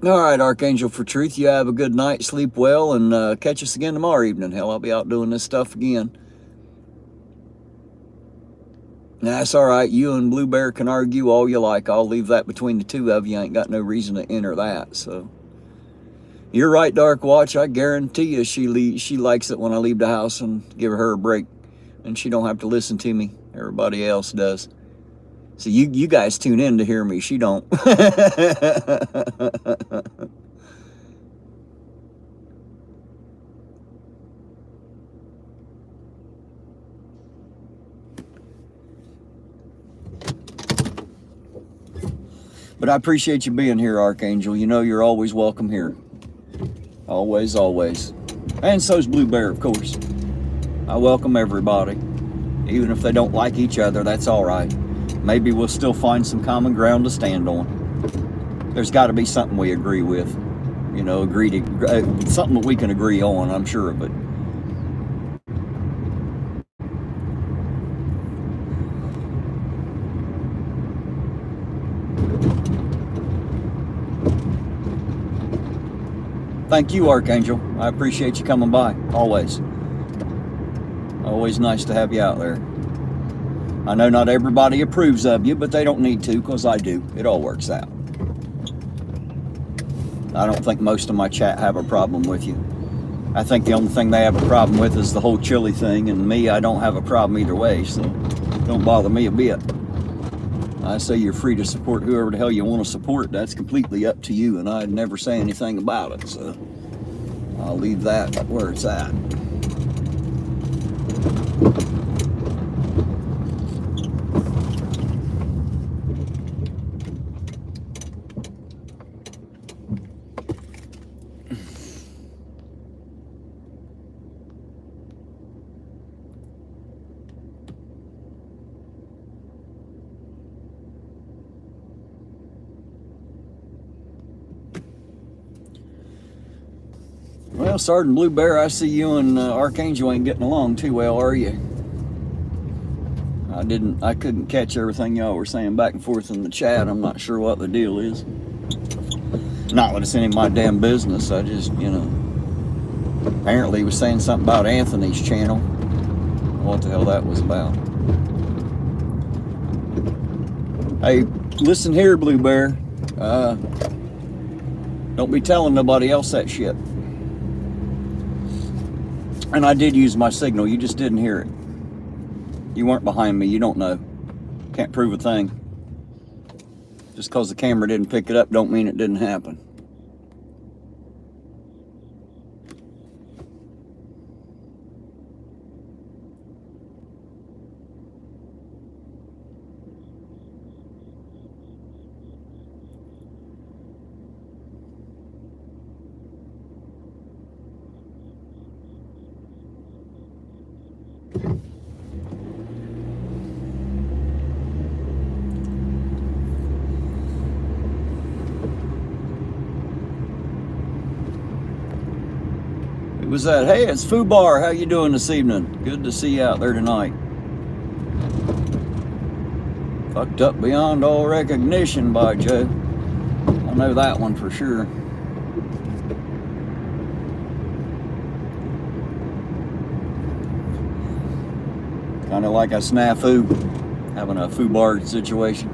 All right, Archangel for Truth, you have a good night, sleep well, and catch us again tomorrow evening. Hell, I'll be out doing this stuff again. That's all right. You and Blue Bear can argue all you like. I'll leave that between the two of you. I ain't got no reason to enter that. So you're right, Dark Watch. I guarantee you she likes it when I leave the house and give her a break. And she don't have to listen to me. Everybody else does. So you guys tune in to hear me. She don't. But I appreciate you being here, Archangel. You know you're always welcome here. Always, always. And so's Blue Bear, of course. I welcome everybody. Even if they don't like each other, that's all right. Maybe we'll still find some common ground to stand on. There's got to be something we agree with. You know, something that we can agree on, I'm sure of it. Thank you, Archangel. I appreciate you coming by, always. Always nice to have you out there. I know not everybody approves of you, but they don't need to, because I do. It all works out. I don't think most of my chat have a problem with you. I think the only thing they have a problem with is the whole chili thing, and me, I don't have a problem either way, so don't bother me a bit. I say you're free to support whoever the hell you want to support. That's completely up to you, and I'd never say anything about it, so I'll leave that where it's at. Well, Sergeant Blue Bear, I see you and Archangel ain't getting along too well, are you? I couldn't catch everything y'all were saying back and forth in the chat. I'm not sure what the deal is. Not that it's any of my damn business. I just, you know, apparently he was saying something about Anthony's channel. What the hell that was about. Hey, listen here, Blue Bear. Don't be telling nobody else that shit. And I did use my signal, you just didn't hear it. You weren't behind me, you don't know. Can't prove a thing. Just because the camera didn't pick it up don't mean it didn't happen. Was that? Hey, it's Fubar. How you doing this evening? Good to see you out there tonight. Fucked up beyond all recognition, by Joe. I know that one for sure. Kind of like a snafu, having a Fubar situation.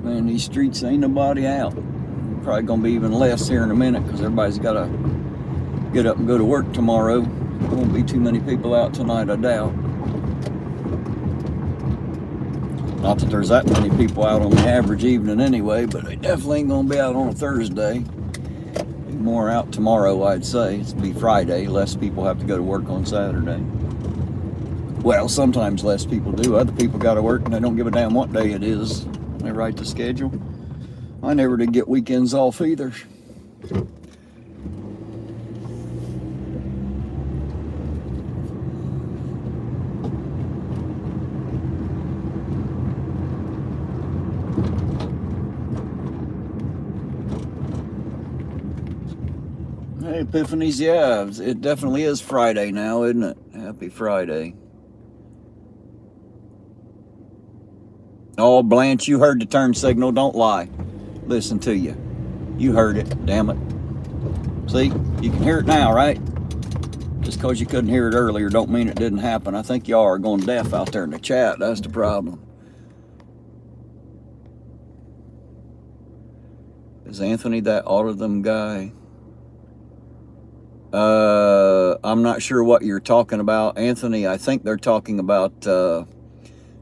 Man, these streets ain't nobody out. Probably gonna be even less here in a minute because everybody's gotta get up and go to work tomorrow. There won't be too many people out tonight, I doubt. Not that there's that many people out on the average evening anyway, but they definitely ain't gonna be out on a Thursday. Be more out tomorrow, I'd say. It's be Friday, less people have to go to work on Saturday. Well, sometimes less people do. Other people gotta work and they don't give a damn what day it is. They write the schedule. I never did get weekends off either. Hey, Epiphanies, yeah, it definitely is Friday now, isn't it? Happy Friday. Oh, Blanche, you heard the turn signal. Don't lie. Listen to you. You heard it. Damn it. See? You can hear it now, right? Just because you couldn't hear it earlier don't mean it didn't happen. I think y'all are going deaf out there in the chat. That's the problem. Is Anthony that auditing guy? I'm not sure what you're talking about, Anthony. I think they're talking about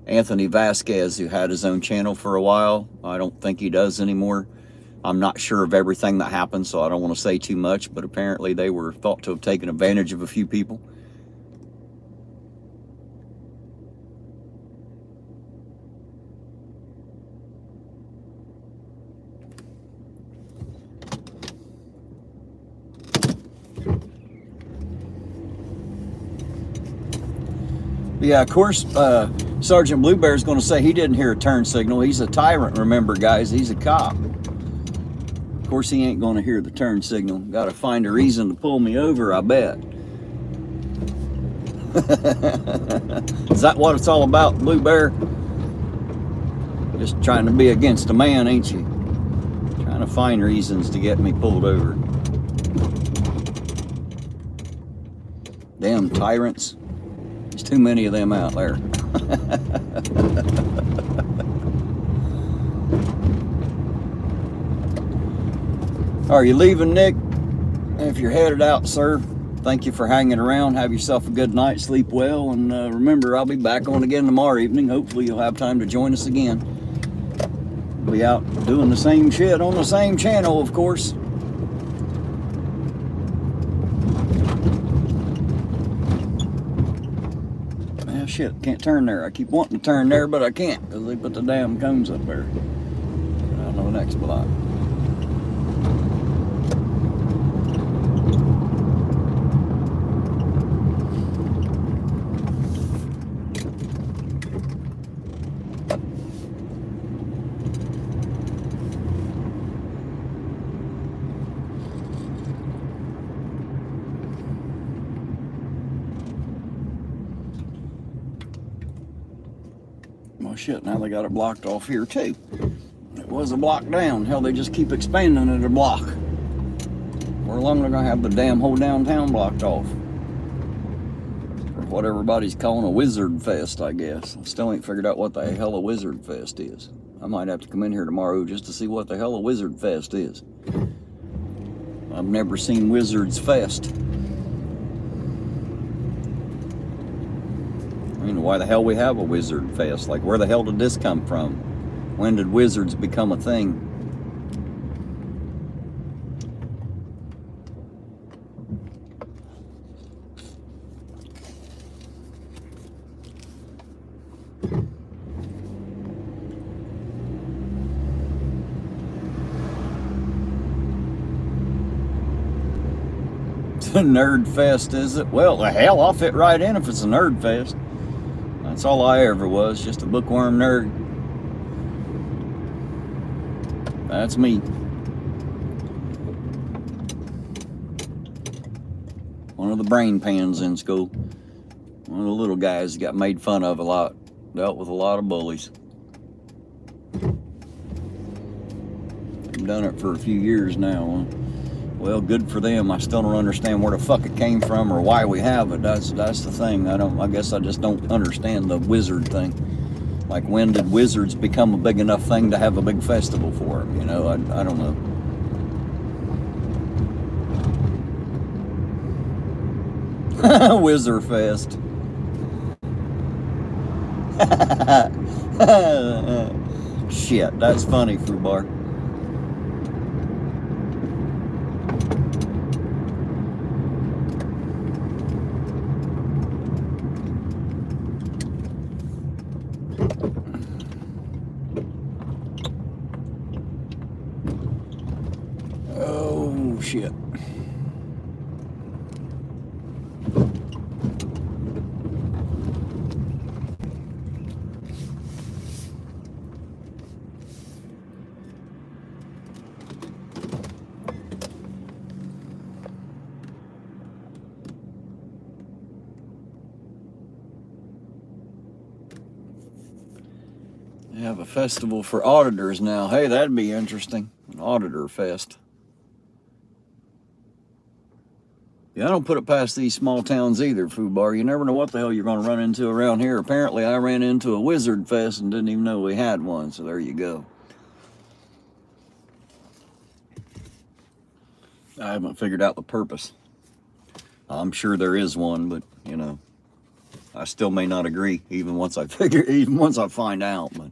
Anthony Vasquez, who had his own channel for a while. I don't think he does anymore. I'm not sure of everything that happened, so I don't want to say too much, but apparently they were thought to have taken advantage of a few people. Yeah, of course, Sergeant Bluebear is going to say he didn't hear a turn signal. He's a tyrant, remember, guys. He's a cop. Of course, he ain't going to hear the turn signal. Got to find a reason to pull me over, I bet. Is that what it's all about, Blue Bear? Just trying to be against a man, ain't you? Trying to find reasons to get me pulled over. Damn tyrants. There's too many of them out there. Are you leaving, Nick? If you're headed out, sir, thank you for hanging around. Have yourself a good night. Sleep well. And remember, I'll be back on again tomorrow evening. Hopefully you'll have time to join us again. We'll be out doing the same shit on the same channel, of course. Ah, shit, can't turn there. I keep wanting to turn there, but I can't because they put the damn cones up there. I don't know the next block. Well, shit, now they got it blocked off here, too. It was a block down. Hell, they just keep expanding it a block. Where long they're going to have the damn whole downtown blocked off? For what everybody's calling a wizard fest, I guess. I still ain't figured out what the hell a wizard fest is. I might have to come in here tomorrow just to see what the hell a wizard fest is. I've never seen Wizards Fest. I mean, why the hell we have a Wizard Fest? Like, where the hell did this come from? When did wizards become a thing? It's a nerd fest, is it? Well, the hell, I'll fit right in if it's a nerd fest. That's all I ever was, just a bookworm nerd. That's me. One of the brain pans in school. One of the little guys that got made fun of a lot. Dealt with a lot of bullies. I've done it for a few years now. Well, good for them. I still don't understand where the fuck it came from or why we have it. That's the thing. I guess I just don't understand the wizard thing. Like, when did wizards become a big enough thing to have a big festival for them? You know, I don't know. Wizard Fest. Shit, that's funny, Fubar. Oh, shit. They have a festival for auditors now. Hey, that'd be interesting. An auditor fest. Yeah, I don't put it past these small towns either, Fubar. You never know what the hell you're going to run into around here. Apparently, I ran into a wizard fest and didn't even know we had one, so there you go. I haven't figured out the purpose. I'm sure there is one, but you know, I still may not agree even once I find out. But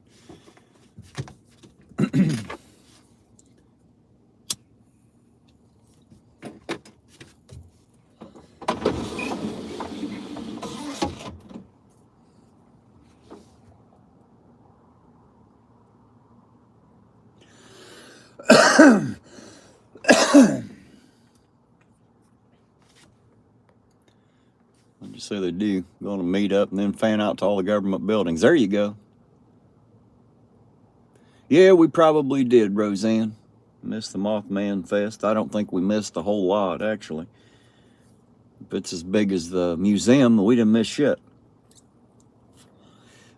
what'd you say they do? Going to meet up and then fan out to all the government buildings. There you go. Yeah, we probably did, Roseanne. Missed the Mothman Fest. I don't think we missed a whole lot, actually. If it's as big as the museum, we didn't miss shit.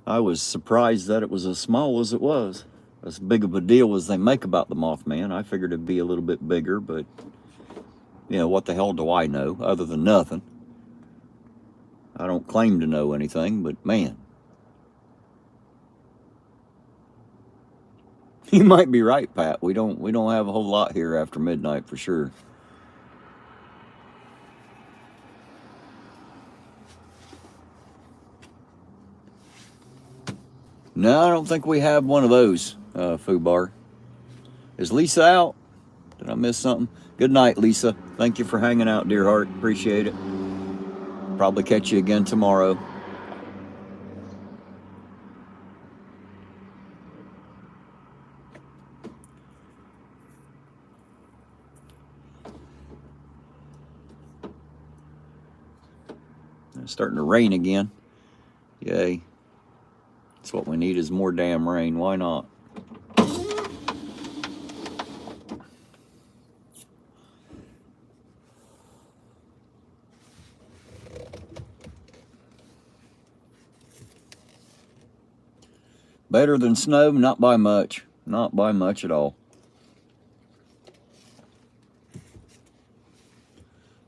I was surprised that it was as small as it was. As big of a deal as they make about the Mothman. I figured it'd be a little bit bigger, but, you know, what the hell do I know, other than nothing? I don't claim to know anything, but man. You might be right, Pat. We don't have a whole lot here after midnight for sure. No, I don't think we have one of those, Fubar. Is Lisa out? Did I miss something? Good night, Lisa. Thank you for hanging out, dear heart. Appreciate it. Probably catch you again tomorrow. It's starting to rain again. Yay. That's what we need, is more damn rain. Why not? Better than snow? Not by much. Not by much at all.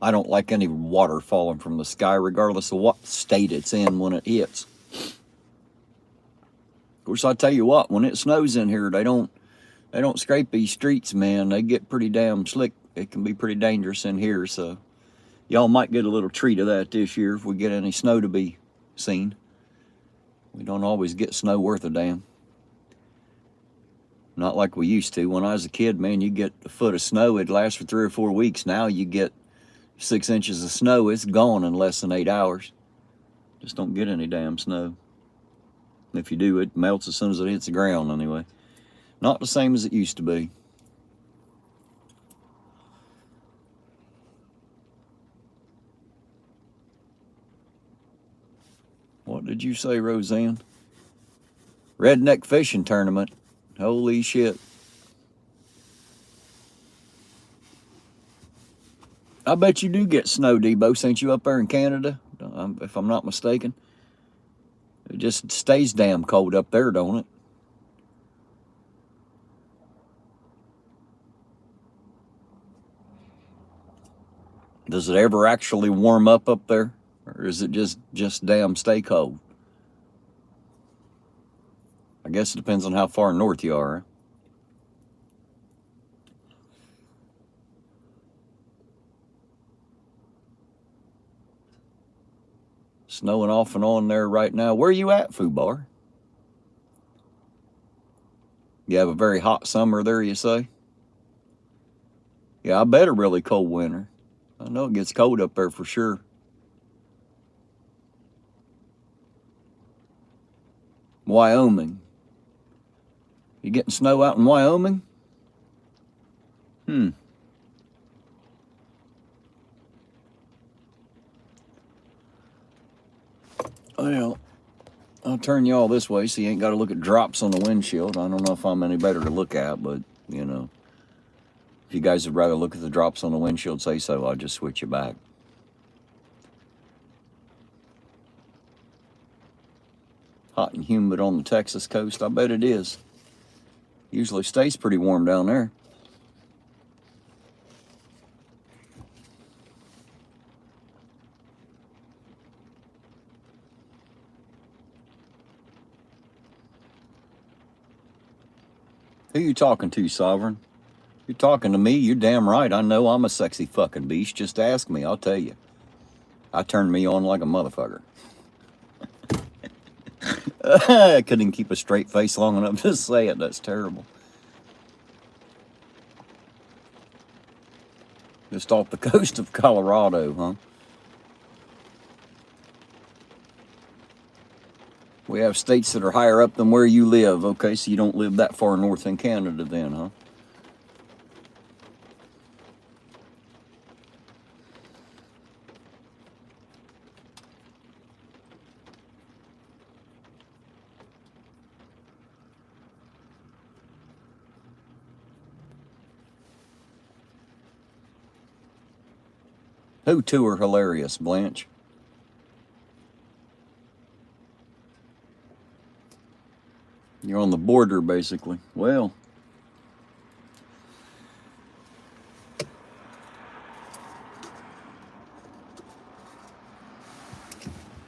I don't like any water falling from the sky, regardless of what state it's in when it hits. Of course, I tell you what, when it snows in here, they don't scrape these streets, man. They get pretty damn slick. It can be pretty dangerous in here, so y'all might get a little treat of that this year if we get any snow to be seen. We don't always get snow worth a damn. Not like we used to. When I was a kid, man, you get a foot of snow, it'd last for 3 or 4 weeks. Now you get 6 inches of snow, it's gone in less than 8 hours. Just don't get any damn snow. If you do, it melts as soon as it hits the ground anyway. Not the same as it used to be. What did you say, Roseanne? Redneck fishing tournament. Holy shit. I bet you do get snow, Debo, ain't you up there in Canada, if I'm not mistaken? It just stays damn cold up there, don't it? Does it ever actually warm up there? Or is it just damn stay cold? I guess it depends on how far north you are. Snowing off and on there right now. Where are you at, Fubar? You have a very hot summer there, you say? Yeah, I bet a really cold winter. I know it gets cold up there for sure. Wyoming. You getting snow out in Wyoming? Well, I'll turn you all this way so you ain't got to look at drops on the windshield. I don't know if I'm any better to look at, but, you know, if you guys would rather look at the drops on the windshield, say so. I'll just switch you back. Hot and humid on the Texas coast. I bet it is. Usually stays pretty warm down there. Who you talking to, Sovereign? You're talking to me, you're damn right. I know I'm a sexy fucking beast. Just ask me, I'll tell you. I turned me on like a motherfucker. I couldn't keep a straight face long enough to say it. That's terrible. Just off the coast of Colorado, huh? We have states that are higher up than where you live. Okay, so you don't live that far north in Canada then, huh? Who two are hilarious, Blanche? You're on the border, basically. Well,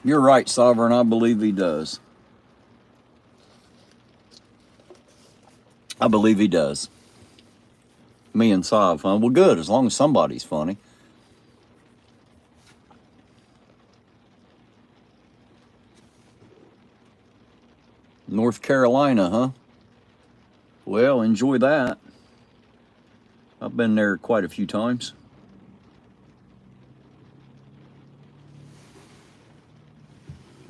you're right, Sovereign. I believe he does. I believe he does. Me and Sav, huh? Well, good, as long as somebody's funny. North Carolina, huh? Well, enjoy that. I've been there quite a few times.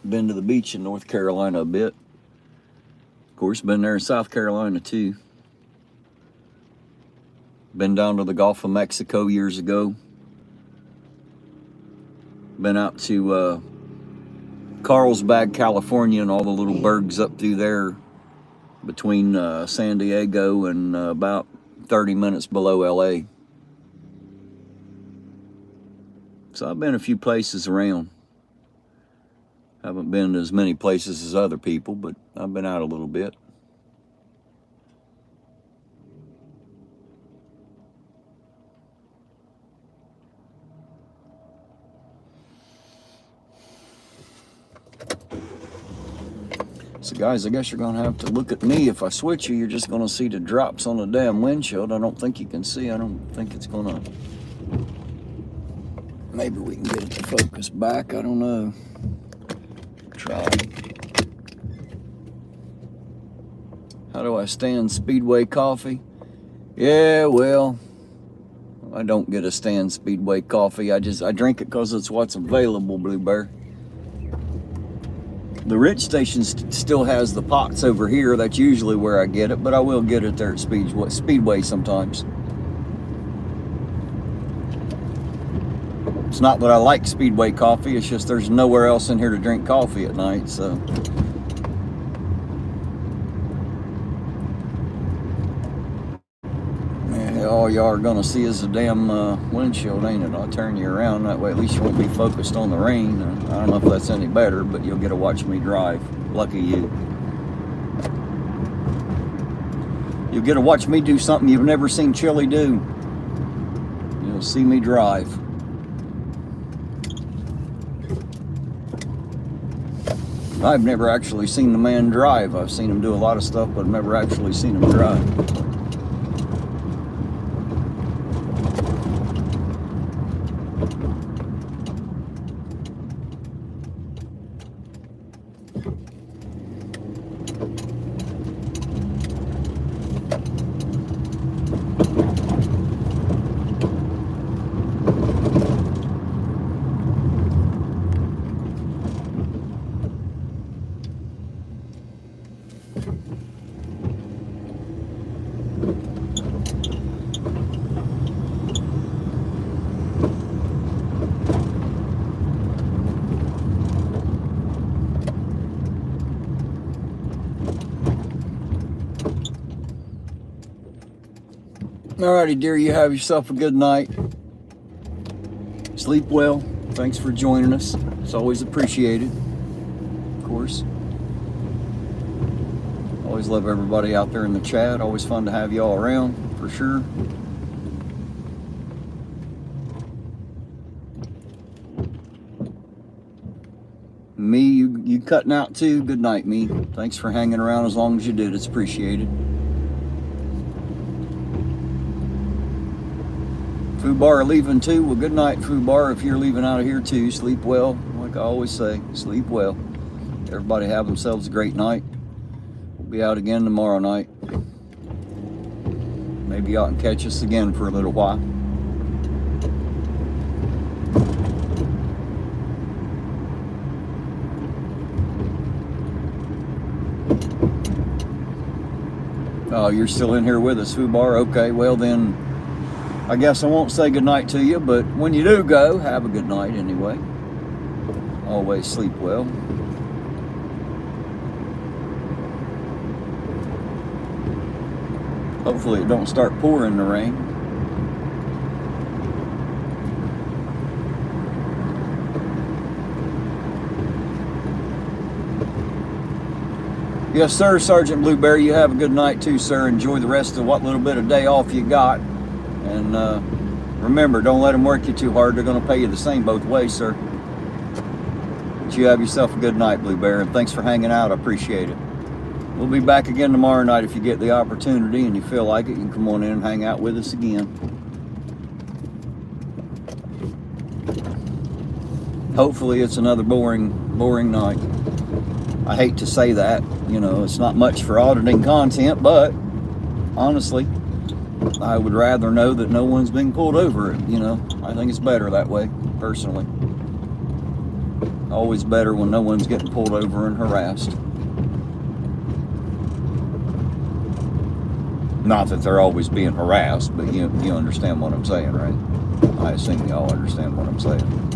Been to the beach in North Carolina a bit. Of course, been there in South Carolina too. Been down to the Gulf of Mexico years ago. Been out to Carlsbad, California, and all the little burgs up through there between San Diego and about 30 minutes below LA. So I've been a few places around. Haven't been to as many places as other people, but I've been out a little bit. So guys, I guess you're gonna have to look at me. If I switch you, you're just gonna see the drops on the damn windshield. I don't think you can see. I don't think it's gonna... Maybe we can get it to focus back. I don't know. Try. How do I stand Speedway coffee? Yeah, well, I don't get a stand Speedway coffee. I drink it because it's what's available, Blue Bear. The Rich Station still has the pots over here. That's usually where I get it, but I will get it there at Speedway sometimes. It's not that I like Speedway coffee, it's just there's nowhere else in here to drink coffee at night, so. Yeah, all y'all are gonna see is a damn windshield, ain't it? I'll turn you around, that way at least you won't be focused on the rain. I don't know if that's any better, but you'll get to watch me drive. Lucky you. You'll get to watch me do something you've never seen Chili do. You'll see me drive. I've never actually seen the man drive. I've seen him do a lot of stuff, but I've never actually seen him drive. Alrighty, dear, you have yourself a good night. Sleep well. Thanks for joining us. It's always appreciated, of course. Always love everybody out there in the chat. Always fun to have you all around, for sure. Me, you cutting out too? Good night, me. Thanks for hanging around as long as you did. It's appreciated. Fubar leaving too. Well, good night, Fubar. If you're leaving out of here too, sleep well. Like I always say, sleep well. Everybody have themselves a great night. We'll be out again tomorrow night. Maybe y'all can catch us again for a little while. Oh, you're still in here with us, Fubar? Okay, well then, I guess I won't say goodnight to you, but when you do go, have a good night anyway. Always sleep well. Hopefully it don't start pouring the rain. Yes, sir, Sergeant Blueberry. You have a good night too, sir. Enjoy the rest of what little bit of day off you got. And remember, don't let them work you too hard. They're going to pay you the same both ways, sir. But you have yourself a good night, Blueberry. And thanks for hanging out. I appreciate it. We'll be back again tomorrow night if you get the opportunity and you feel like it. You can come on in and hang out with us again. Hopefully it's another boring night. I hate to say that, you know, it's not much for auditing content, but honestly, I would rather know that no one's being pulled over. You know, I think it's better that way, personally. Always better when no one's getting pulled over and harassed. Not that they're always being harassed, but you understand what I'm saying, right? I assume y'all understand what I'm saying.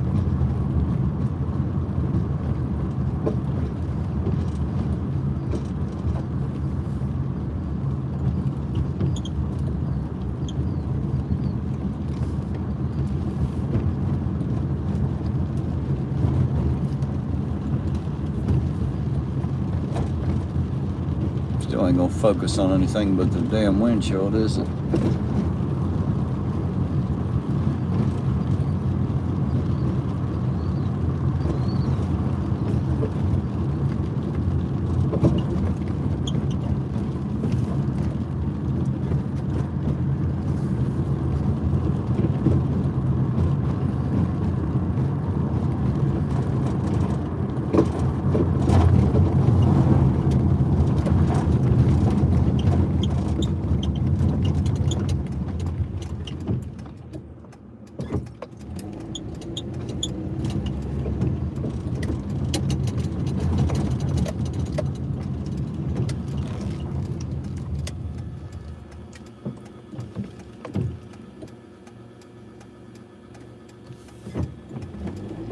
Still ain't gonna focus on anything but the damn windshield, is it?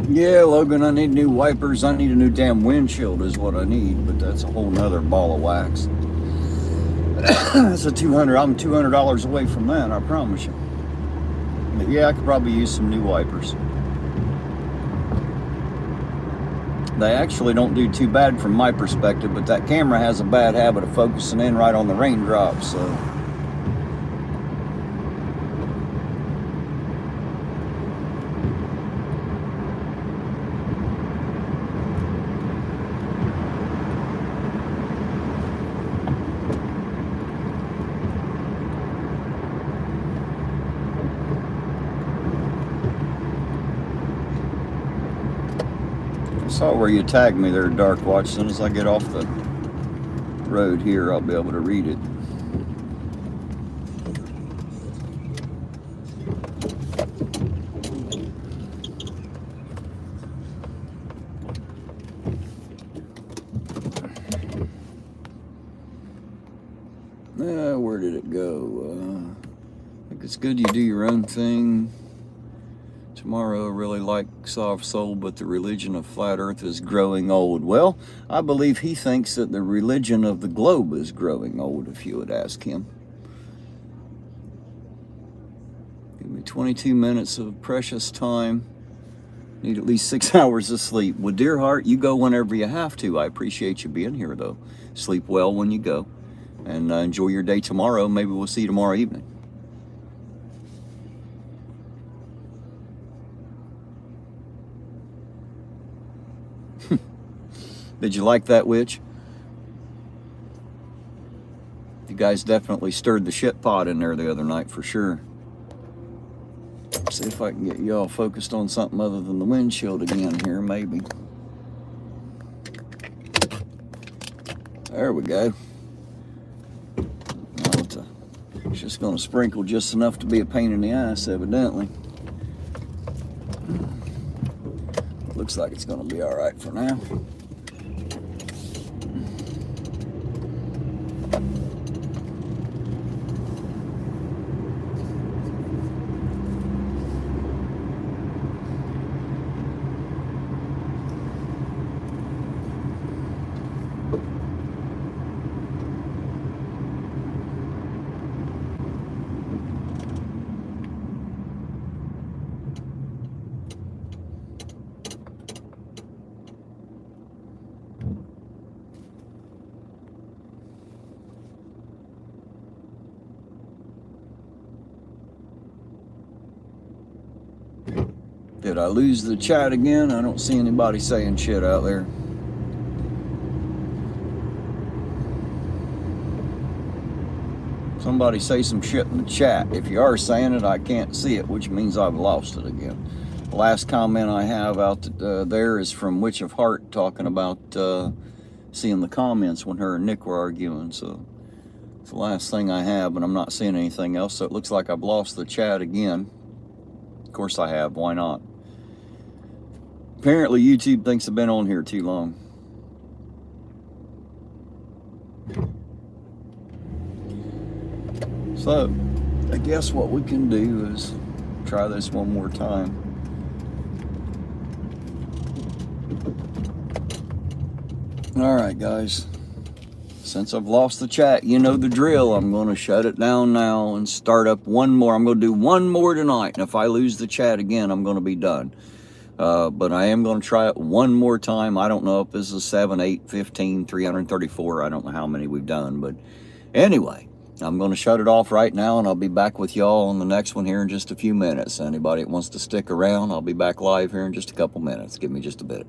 Yeah, Logan, I need new wipers. I need a new damn windshield is what I need, but that's a whole nother ball of wax. That's a $200. I'm $200 away from that, I promise you. But yeah, I could probably use some new wipers. They actually don't do too bad from my perspective, but that camera has a bad habit of focusing in right on the raindrops, so. I saw where you tagged me there, Dark Watch. As soon as I get off the road here, I'll be able to read it. Where did it go? I think it's good you do your own thing. Tomorrow, really like Soft Soul, but the religion of Flat Earth is growing old. Well, I believe he thinks that the religion of the globe is growing old, if you would ask him. Give me 22 minutes of precious time. Need at least 6 hours of sleep. Well, dear heart, you go whenever you have to. I appreciate you being here, though. Sleep well when you go. And enjoy your day tomorrow. Maybe we'll see you tomorrow evening. Did you like that, witch? You guys definitely stirred the shit pot in there the other night for sure. See if I can get y'all focused on something other than the windshield again here, maybe. There we go. It's just going to sprinkle just enough to be a pain in the ass, evidently. Looks like it's going to be all right for now. Did I lose the chat again? I don't see anybody saying shit out there. Somebody say some shit in the chat. If you are saying it, I can't see it, which means I've lost it again. The last comment I have out there is from Witch of Heart, talking about seeing the comments when her and Nick were arguing. So it's the last thing I have, but I'm not seeing anything else. So it looks like I've lost the chat again. Of course I have. Why not? Apparently YouTube thinks I've been on here too long. So I guess what we can do is try this one more time. All right, guys. Since I've lost the chat, you know the drill. I'm going to shut it down now and start up one more. I'm going to do one more tonight. And if I lose the chat again, I'm going to be done. But I am going to try it one more time. I don't know if this is 7, 8, 15, 334. I don't know how many we've done. But anyway, I'm going to shut it off right now, and I'll be back with y'all on the next one here in just a few minutes. Anybody that wants to stick around, I'll be back live here in just a couple minutes. Give me just a bit.